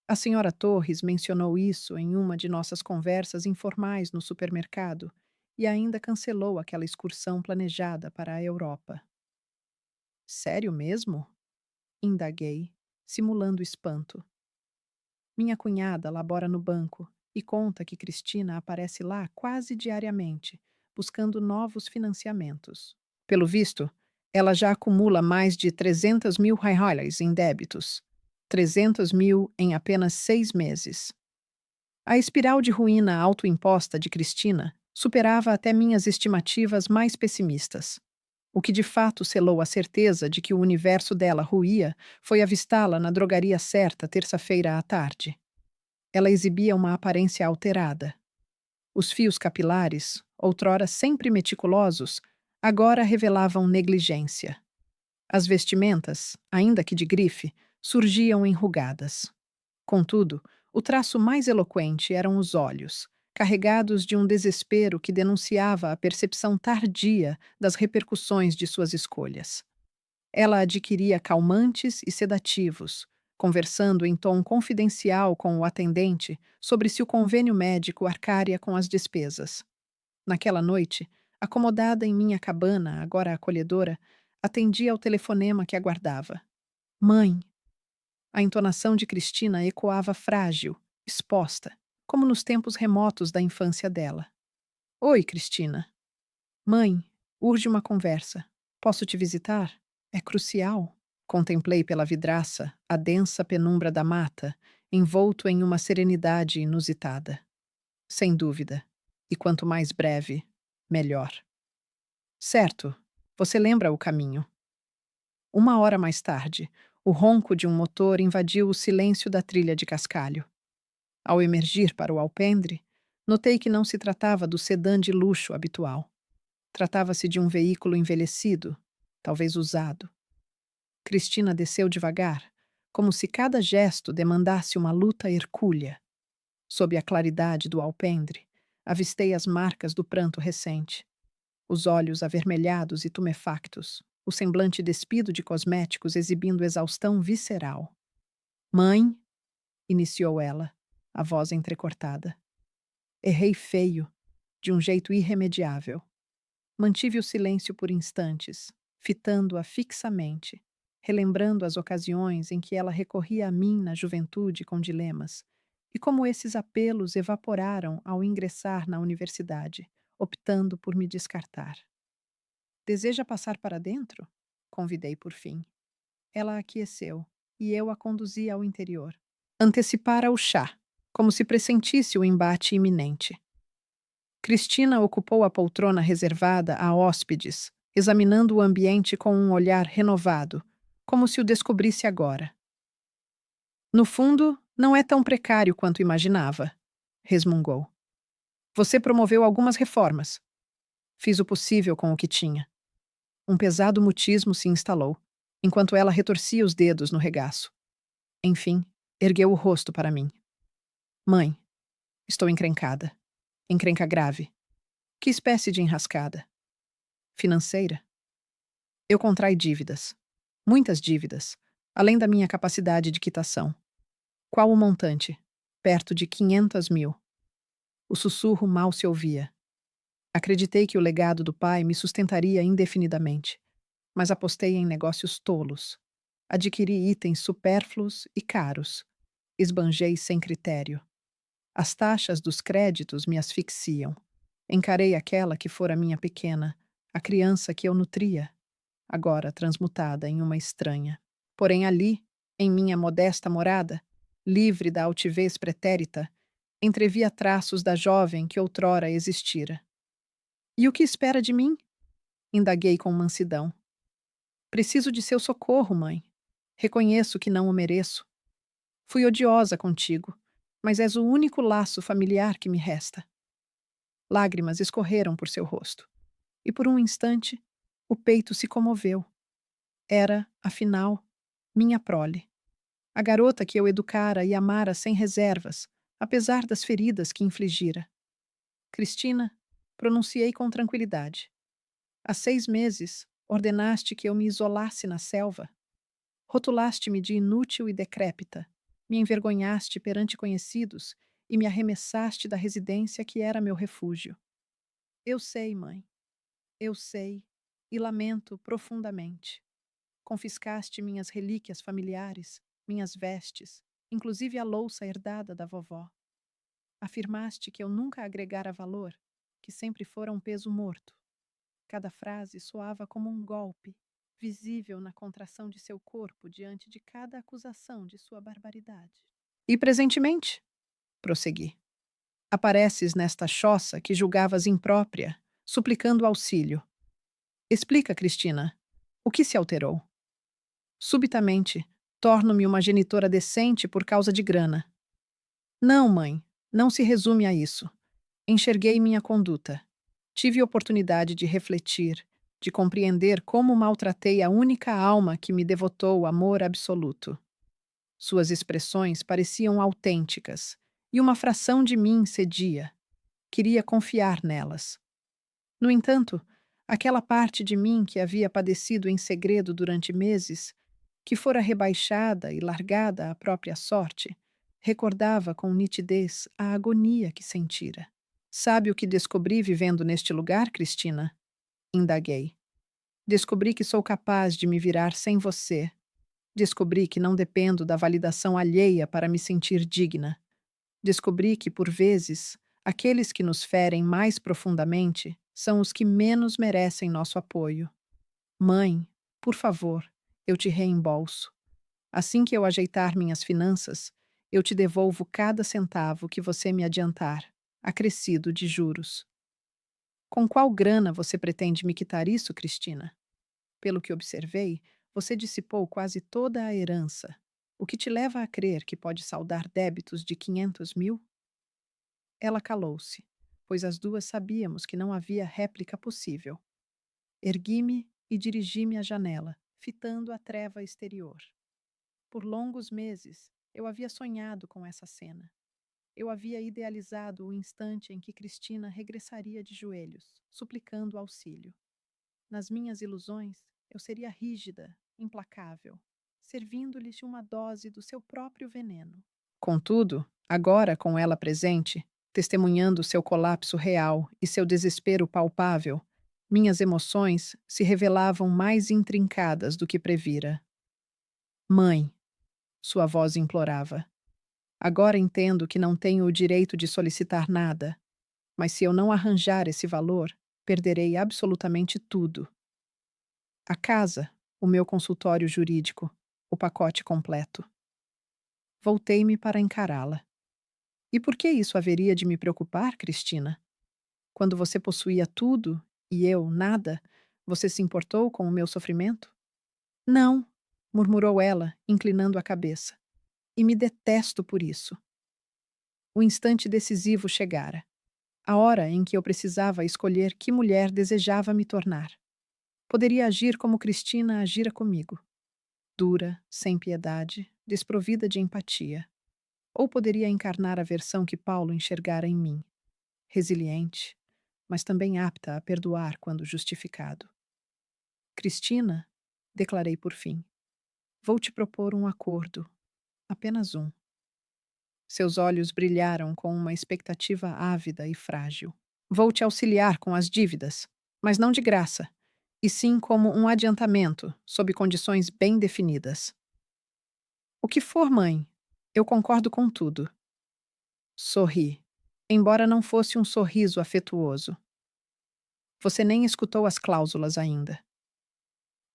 A senhora Torres mencionou isso em uma de nossas conversas informais no supermercado e ainda cancelou aquela excursão planejada para a Europa. Sério mesmo? Indaguei, simulando espanto. Minha cunhada labora no banco e conta que Cristina aparece lá quase diariamente, buscando novos financiamentos. Pelo visto, ela já acumula mais de 300 mil reais em débitos. 300 mil em apenas 6 meses. A espiral de ruína autoimposta de Cristina superava até minhas estimativas mais pessimistas. O que de fato selou a certeza de que o universo dela ruía foi avistá-la na drogaria certa terça-feira à tarde. Ela exibia uma aparência alterada. Os fios capilares, outrora sempre meticulosos, agora revelavam negligência. As vestimentas, ainda que de grife, surgiam enrugadas. Contudo, o traço mais eloquente eram os olhos, carregados de um desespero que denunciava a percepção tardia das repercussões de suas escolhas. Ela adquiria calmantes e sedativos, conversando em tom confidencial com o atendente sobre se o convênio médico arcaria com as despesas. Naquela noite, acomodada em minha cabana, agora acolhedora, atendi ao telefonema que aguardava. Mãe! A entonação de Cristina ecoava frágil, exposta, como nos tempos remotos da infância dela. Oi, Cristina. Mãe, urge uma conversa. Posso te visitar? É crucial. Contemplei pela vidraça a densa penumbra da mata, envolto em uma serenidade inusitada. Sem dúvida. E quanto mais breve, melhor. Certo. Você lembra o caminho. 1 hora mais tarde, o ronco de um motor invadiu o silêncio da trilha de cascalho. Ao emergir para o alpendre, notei que não se tratava do sedã de luxo habitual. Tratava-se de um veículo envelhecido, talvez usado. Cristina desceu devagar, como se cada gesto demandasse uma luta hercúlea. Sob a claridade do alpendre, avistei as marcas do pranto recente. Os olhos avermelhados e tumefactos, o semblante despido de cosméticos exibindo exaustão visceral. Mãe, iniciou ela, a voz entrecortada. Errei feio, de um jeito irremediável. Mantive o silêncio por instantes, fitando-a fixamente, relembrando as ocasiões em que ela recorria a mim na juventude com dilemas, e como esses apelos evaporaram ao ingressar na universidade, optando por me descartar. Deseja passar para dentro? Convidei por fim. Ela aqueceu, e eu a conduzi ao interior. Antecipara o chá, como se pressentisse o embate iminente. Cristina ocupou a poltrona reservada a hóspedes, examinando o ambiente com um olhar renovado, como se o descobrisse agora. No fundo, não é tão precário quanto imaginava, resmungou. Você promoveu algumas reformas. Fiz o possível com o que tinha. Um pesado mutismo se instalou, enquanto ela retorcia os dedos no regaço. Enfim, ergueu o rosto para mim. Mãe, estou encrencada. Encrenca grave. Que espécie de enrascada? Financeira? Eu contrai dívidas. Muitas dívidas, além da minha capacidade de quitação. Qual o montante? Perto de 500 mil. O sussurro mal se ouvia. Acreditei que o legado do pai me sustentaria indefinidamente, mas apostei em negócios tolos. Adquiri itens supérfluos e caros. Esbanjei sem critério. As taxas dos créditos me asfixiam. Encarei aquela que fora minha pequena, a criança que eu nutria, agora transmutada em uma estranha. Porém ali, em minha modesta morada, livre da altivez pretérita, entrevia traços da jovem que outrora existira. E o que espera de mim? Indaguei com mansidão. Preciso de seu socorro, mãe. Reconheço que não o mereço. Fui odiosa contigo, mas és o único laço familiar que me resta. Lágrimas escorreram por seu rosto, e por um instante o peito se comoveu. Era, afinal, minha prole. A garota que eu educara e amara sem reservas, apesar das feridas que infligira. Cristina, pronunciei com tranquilidade. Há 6 meses, ordenaste que eu me isolasse na selva. Rotulaste-me de inútil e decrépita. Me envergonhaste perante conhecidos e me arremessaste da residência que era meu refúgio. Eu sei, mãe, eu sei, e lamento profundamente. Confiscaste minhas relíquias familiares, minhas vestes, inclusive a louça herdada da vovó. Afirmaste que eu nunca agregara valor, que sempre fora um peso morto. Cada frase soava como um golpe, visível na contração de seu corpo diante de cada acusação de sua barbaridade. E presentemente, prossegui, apareces nesta choça que julgavas imprópria, suplicando auxílio. Explica, Cristina, o que se alterou? Subitamente, torno-me uma genitora decente por causa de grana. Não, mãe, não se resume a isso. Enxerguei minha conduta. Tive oportunidade de refletir, de compreender como maltratei a única alma que me devotou amor absoluto. Suas expressões pareciam autênticas, e uma fração de mim cedia. Queria confiar nelas. No entanto, aquela parte de mim que havia padecido em segredo durante meses, que fora rebaixada e largada à própria sorte, recordava com nitidez a agonia que sentira. Sabe o que descobri vivendo neste lugar, Cristina? Indaguei. Descobri que sou capaz de me virar sem você. Descobri que não dependo da validação alheia para me sentir digna. Descobri que, por vezes, aqueles que nos ferem mais profundamente são os que menos merecem nosso apoio. Mãe, por favor, eu te reembolso. Assim que eu ajeitar minhas finanças, eu te devolvo cada centavo que você me adiantar, acrescido de juros. Com qual grana você pretende me quitar isso, Cristina? Pelo que observei, você dissipou quase toda a herança, o que te leva a crer que pode saldar débitos de 500.000? Ela calou-se, pois as duas sabíamos que não havia réplica possível. Ergui-me e dirigi-me à janela, fitando a treva exterior. Por longos meses, eu havia sonhado com essa cena. Eu havia idealizado o instante em que Cristina regressaria de joelhos, suplicando auxílio. Nas minhas ilusões, eu seria rígida, implacável, servindo-lhes uma dose do seu próprio veneno. Contudo, agora com ela presente, testemunhando seu colapso real e seu desespero palpável, minhas emoções se revelavam mais intrincadas do que previra. Mãe, sua voz implorava. Agora entendo que não tenho o direito de solicitar nada, mas se eu não arranjar esse valor, perderei absolutamente tudo. A casa, o meu consultório jurídico, o pacote completo. Voltei-me para encará-la. E por que isso haveria de me preocupar, Cristina? Quando você possuía tudo e eu nada, você se importou com o meu sofrimento? Não, murmurou ela, inclinando a cabeça. E me detesto por isso. O instante decisivo chegara. A hora em que eu precisava escolher que mulher desejava me tornar. Poderia agir como Cristina agira comigo. Dura, sem piedade, desprovida de empatia. Ou poderia encarnar a versão que Paulo enxergara em mim. Resiliente, mas também apta a perdoar quando justificado. Cristina, declarei por fim, vou te propor um acordo, apenas um. Seus olhos brilharam com uma expectativa ávida e frágil. Vou te auxiliar com as dívidas, mas não de graça, e sim como um adiantamento, sob condições bem definidas. O que for, mãe, eu concordo com tudo. Sorri, embora não fosse um sorriso afetuoso. Você nem escutou as cláusulas ainda.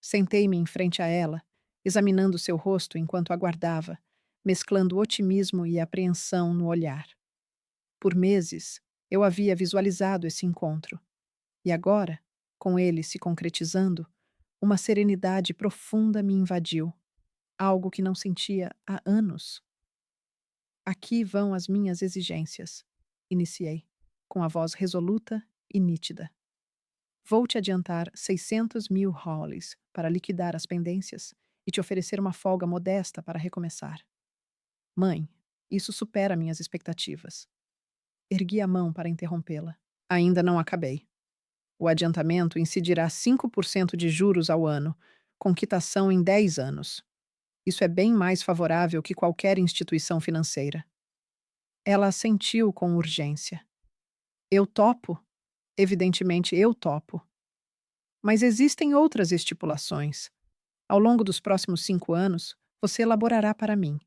Sentei-me em frente a ela, examinando seu rosto enquanto aguardava, mesclando otimismo e apreensão no olhar. Por meses, eu havia visualizado esse encontro, e agora, com ele se concretizando, uma serenidade profunda me invadiu, algo que não sentia há anos. Aqui vão as minhas exigências, iniciei, com a voz resoluta e nítida. Vou te adiantar 600.000 Hollies para liquidar as pendências e te oferecer uma folga modesta para recomeçar. Mãe, isso supera minhas expectativas. Ergui a mão para interrompê-la. Ainda não acabei. O adiantamento incidirá 5% de juros ao ano, com quitação em 10 anos. Isso é bem mais favorável que qualquer instituição financeira. Ela assentiu com urgência. Eu topo. Evidentemente, eu topo. Mas existem outras estipulações. Ao longo dos próximos 5 anos, você elaborará para mim.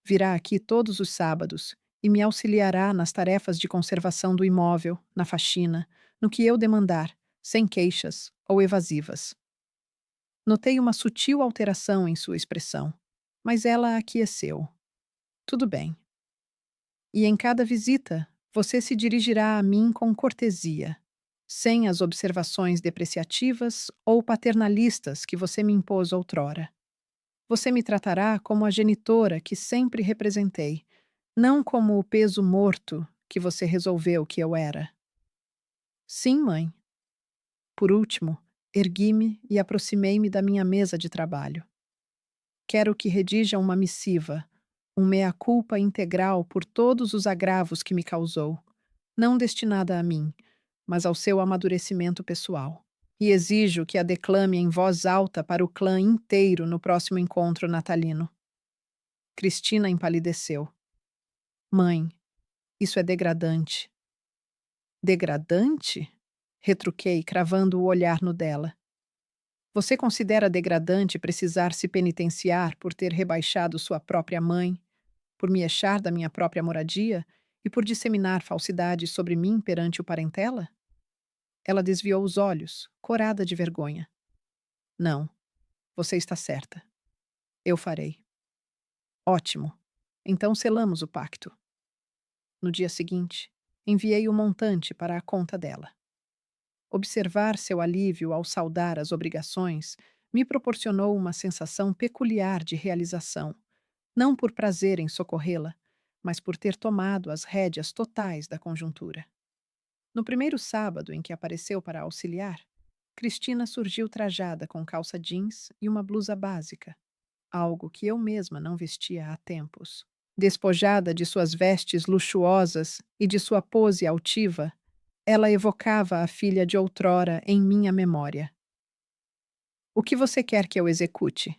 Virá aqui todos os sábados e me auxiliará nas tarefas de conservação do imóvel, na faxina, no que eu demandar, sem queixas ou evasivas. Notei uma sutil alteração em sua expressão, mas ela aqueceu. Tudo bem. E em cada visita, você se dirigirá a mim com cortesia, sem as observações depreciativas ou paternalistas que você me impôs outrora. Você me tratará como a genitora que sempre representei, não como o peso morto que você resolveu que eu era. Sim, mãe. Por último, ergui-me e aproximei-me da minha mesa de trabalho. Quero que redija uma missiva, um mea-culpa integral por todos os agravos que me causou, não destinada a mim, mas ao seu amadurecimento pessoal. E exijo que a declame em voz alta para o clã inteiro no próximo encontro natalino. Cristina empalideceu. Mãe, isso é degradante. Degradante? Retruquei, cravando o olhar no dela. Você considera degradante precisar se penitenciar por ter rebaixado sua própria mãe, por me echar da minha própria moradia e por disseminar falsidades sobre mim perante o parentela? Ela desviou os olhos, corada de vergonha. Não, você está certa. Eu farei. Ótimo. Então selamos o pacto. No dia seguinte, enviei o montante para a conta dela. Observar seu alívio ao saldar as obrigações me proporcionou uma sensação peculiar de realização, não por prazer em socorrê-la, mas por ter tomado as rédeas totais da conjuntura. No primeiro sábado em que apareceu para auxiliar, Cristina surgiu trajada com calça jeans e uma blusa básica, algo que eu mesma não vestia há tempos. Despojada de suas vestes luxuosas e de sua pose altiva, ela evocava a filha de outrora em minha memória. O que você quer que eu execute?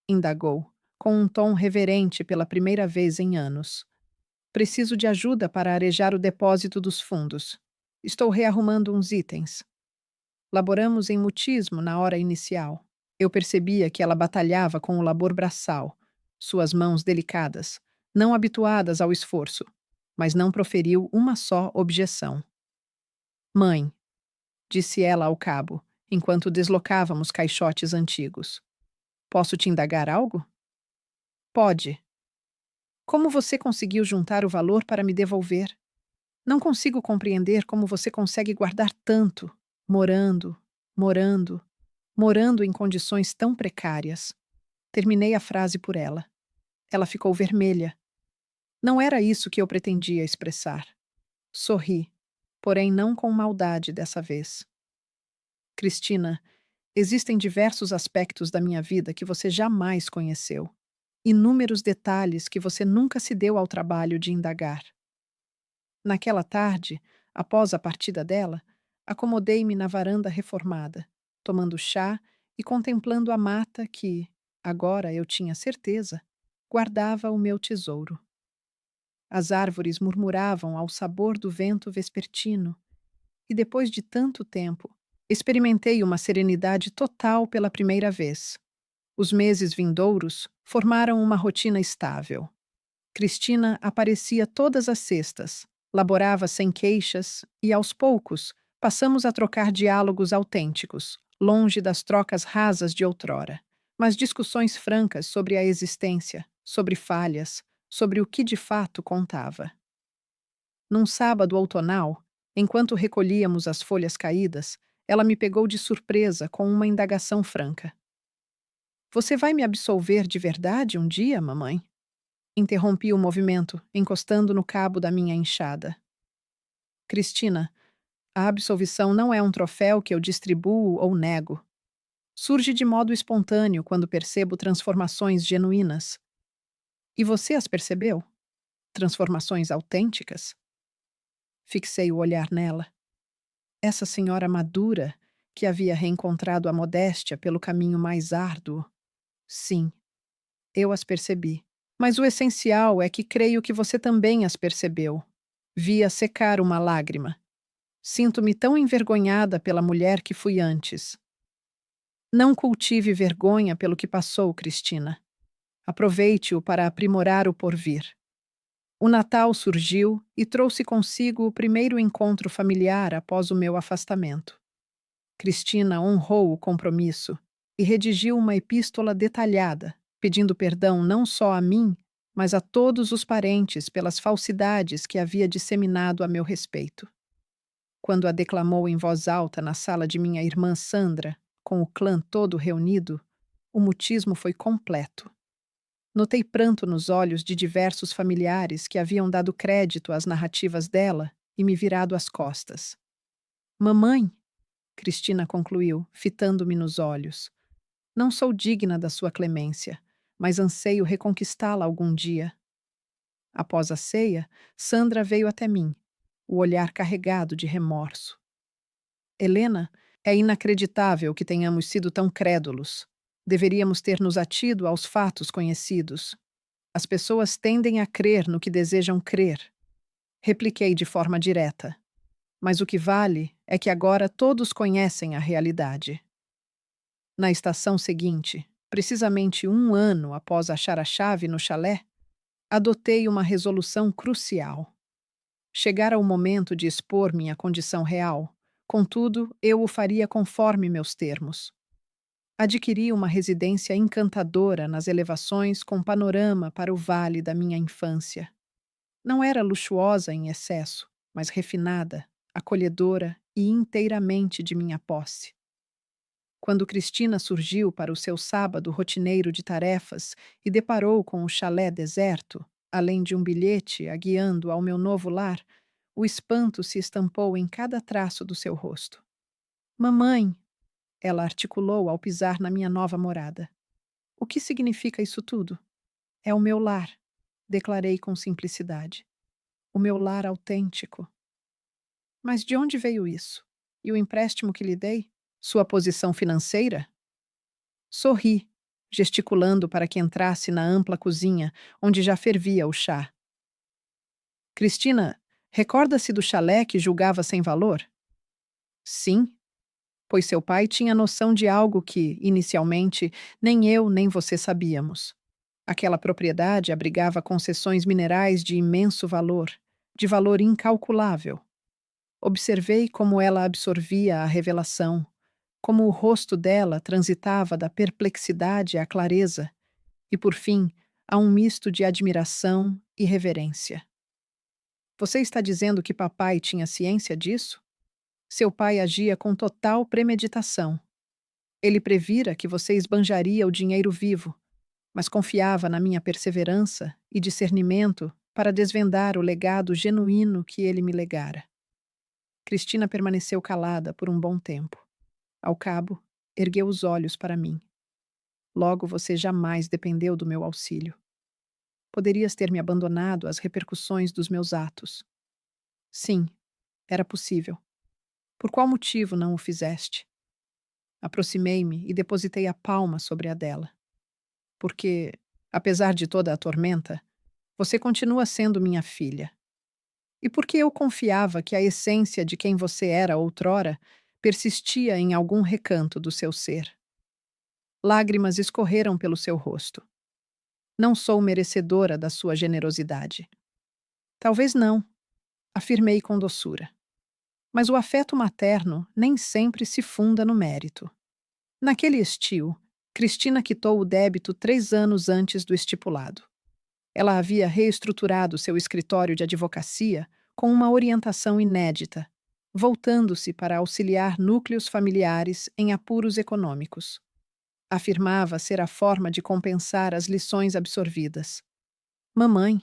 Indagou, com um tom reverente pela primeira vez em anos. Preciso de ajuda para arejar o depósito dos fundos. Estou rearrumando uns itens. Laboramos em mutismo na hora inicial. Eu percebia que ela batalhava com o labor braçal, suas mãos delicadas, não habituadas ao esforço, mas não proferiu uma só objeção. Mãe, disse ela ao cabo, enquanto deslocávamos caixotes antigos. Posso te indagar algo? Pode. Como você conseguiu juntar o valor para me devolver? Não consigo compreender como você consegue guardar tanto, morando, morando, morando em condições tão precárias. Terminei a frase por ela. Ela ficou vermelha. Não era isso que eu pretendia expressar. Sorri, porém não com maldade dessa vez. Cristina, existem diversos aspectos da minha vida que você jamais conheceu. Inúmeros detalhes que você nunca se deu ao trabalho de indagar. Naquela tarde, após a partida dela, acomodei-me na varanda reformada, tomando chá e contemplando a mata que, agora eu tinha certeza, guardava o meu tesouro. As árvores murmuravam ao sabor do vento vespertino, e depois de tanto tempo, experimentei uma serenidade total pela primeira vez. Os meses vindouros formaram uma rotina estável. Cristina aparecia todas as sextas, laborava sem queixas e, aos poucos, passamos a trocar diálogos autênticos, longe das trocas rasas de outrora, mas discussões francas sobre a existência, sobre falhas, sobre o que de fato contava. Num sábado outonal, enquanto recolhíamos as folhas caídas, ela me pegou de surpresa com uma indagação franca. Você vai me absolver de verdade um dia, mamãe? Interrompi o movimento, encostando no cabo da minha enxada. Cristina, a absolvição não é um troféu que eu distribuo ou nego. Surge de modo espontâneo quando percebo transformações genuínas. E você as percebeu? Transformações autênticas? Fixei o olhar nela. Essa senhora madura, que havia reencontrado a modéstia pelo caminho mais árduo. Sim, eu as percebi. Mas o essencial é que creio que você também as percebeu. Vi-a secar uma lágrima. Sinto-me tão envergonhada pela mulher que fui antes. Não cultive vergonha pelo que passou, Cristina. Aproveite-o para aprimorar o porvir. O Natal surgiu e trouxe consigo o primeiro encontro familiar após o meu afastamento. Cristina honrou o compromisso e redigiu uma epístola detalhada, pedindo perdão não só a mim, mas a todos os parentes pelas falsidades que havia disseminado a meu respeito. Quando a declamou em voz alta na sala de minha irmã Sandra, com o clã todo reunido, o mutismo foi completo. Notei pranto nos olhos de diversos familiares que haviam dado crédito às narrativas dela e me virado as costas. Mamãe, Cristina concluiu, fitando-me nos olhos, não sou digna da sua clemência, mas anseio reconquistá-la algum dia. Após a ceia, Sandra veio até mim, o olhar carregado de remorso. Helena, é inacreditável que tenhamos sido tão crédulos. Deveríamos ter nos atido aos fatos conhecidos. As pessoas tendem a crer no que desejam crer. Repliquei de forma direta. Mas o que vale é que agora todos conhecem a realidade. Na estação seguinte, precisamente 1 ano após achar a chave no chalé, adotei uma resolução crucial. Chegara o momento de expor minha condição real, contudo, eu o faria conforme meus termos. Adquiri uma residência encantadora nas elevações com panorama para o vale da minha infância. Não era luxuosa em excesso, mas refinada, acolhedora e inteiramente de minha posse. Quando Cristina surgiu para o seu sábado rotineiro de tarefas e deparou com o chalé deserto, além de um bilhete a guiando ao meu novo lar, o espanto se estampou em cada traço do seu rosto. Mamãe, ela articulou ao pisar na minha nova morada. O que significa isso tudo? É o meu lar, declarei com simplicidade. O meu lar autêntico. Mas de onde veio isso? E o empréstimo que lhe dei? Sua posição financeira? Sorri, gesticulando para que entrasse na ampla cozinha, onde já fervia o chá. Cristina, recorda-se do chalé que julgava sem valor? Sim, pois seu pai tinha noção de algo que, inicialmente, nem eu nem você sabíamos. Aquela propriedade abrigava concessões minerais de imenso valor, de valor incalculável. Observei como ela absorvia a revelação, como o rosto dela transitava da perplexidade à clareza e, por fim, a um misto de admiração e reverência. Você está dizendo que papai tinha ciência disso? Seu pai agia com total premeditação. Ele previra que você esbanjaria o dinheiro vivo, mas confiava na minha perseverança e discernimento para desvendar o legado genuíno que ele me legara. Cristina permaneceu calada por um bom tempo. Ao cabo, ergueu os olhos para mim. Logo você jamais dependeu do meu auxílio. Poderias ter me abandonado às repercussões dos meus atos. Sim, era possível. Por qual motivo não o fizeste? Aproximei-me e depositei a palma sobre a dela. Porque, apesar de toda a tormenta, você continua sendo minha filha. E porque eu confiava que a essência de quem você era outrora persistia em algum recanto do seu ser. Lágrimas escorreram pelo seu rosto. Não sou merecedora da sua generosidade. Talvez não, afirmei com doçura. Mas o afeto materno nem sempre se funda no mérito. Naquele estio, Cristina quitou o débito 3 anos antes do estipulado. Ela havia reestruturado seu escritório de advocacia com uma orientação inédita, voltando-se para auxiliar núcleos familiares em apuros econômicos. Afirmava ser a forma de compensar as lições absorvidas. Mamãe,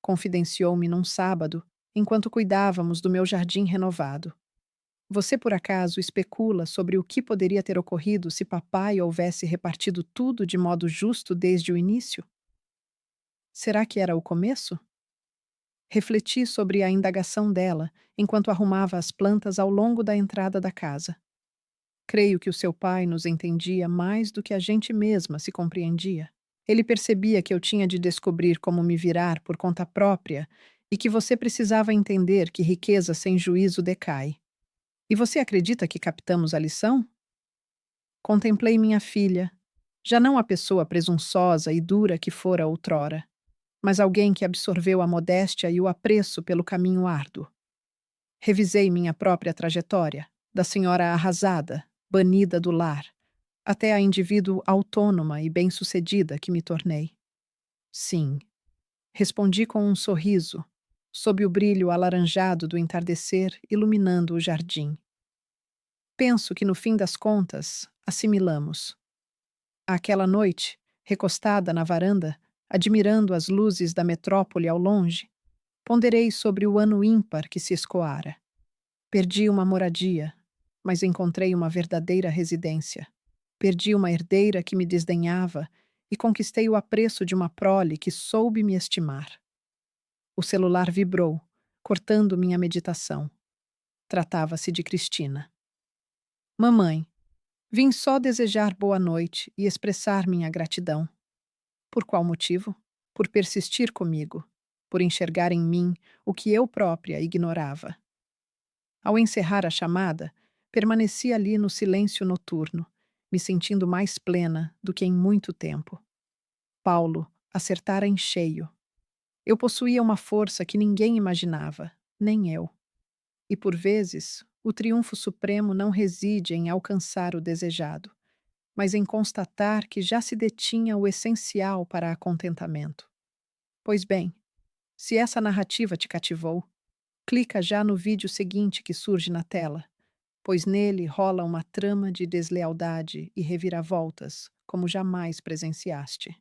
confidenciou-me num sábado, enquanto cuidávamos do meu jardim renovado. Você por acaso especula sobre o que poderia ter ocorrido se papai houvesse repartido tudo de modo justo desde o início? Será que era o começo? Refleti sobre a indagação dela enquanto arrumava as plantas ao longo da entrada da casa. Creio que o seu pai nos entendia mais do que a gente mesma se compreendia. Ele percebia que eu tinha de descobrir como me virar por conta própria e que você precisava entender que riqueza sem juízo decai. E você acredita que captamos a lição? Contemplei minha filha, já não a pessoa presunçosa e dura que fora outrora, mas alguém que absorveu a modéstia e o apreço pelo caminho árduo. Revisei minha própria trajetória, da senhora arrasada, banida do lar, até a indivíduo autônoma e bem-sucedida que me tornei. Sim, respondi com um sorriso, sob o brilho alaranjado do entardecer iluminando o jardim. Penso que no fim das contas, assimilamos. Aquela noite, recostada na varanda, admirando as luzes da metrópole ao longe, ponderei sobre o ano ímpar que se escoara. Perdi uma moradia, mas encontrei uma verdadeira residência. Perdi uma herdeira que me desdenhava e conquistei o apreço de uma prole que soube me estimar. O celular vibrou, cortando minha meditação. Tratava-se de Cristina. Mamãe, vim só desejar boa noite e expressar minha gratidão. Por qual motivo? Por persistir comigo, por enxergar em mim o que eu própria ignorava. Ao encerrar a chamada, permaneci ali no silêncio noturno, me sentindo mais plena do que em muito tempo. Paulo acertara em cheio. Eu possuía uma força que ninguém imaginava, nem eu. E por vezes, o triunfo supremo não reside em alcançar o desejado, mas em constatar que já se detinha o essencial para a contentamento. Pois bem, se essa narrativa te cativou, clica já no vídeo seguinte que surge na tela, pois nele rola uma trama de deslealdade e reviravoltas como jamais presenciaste.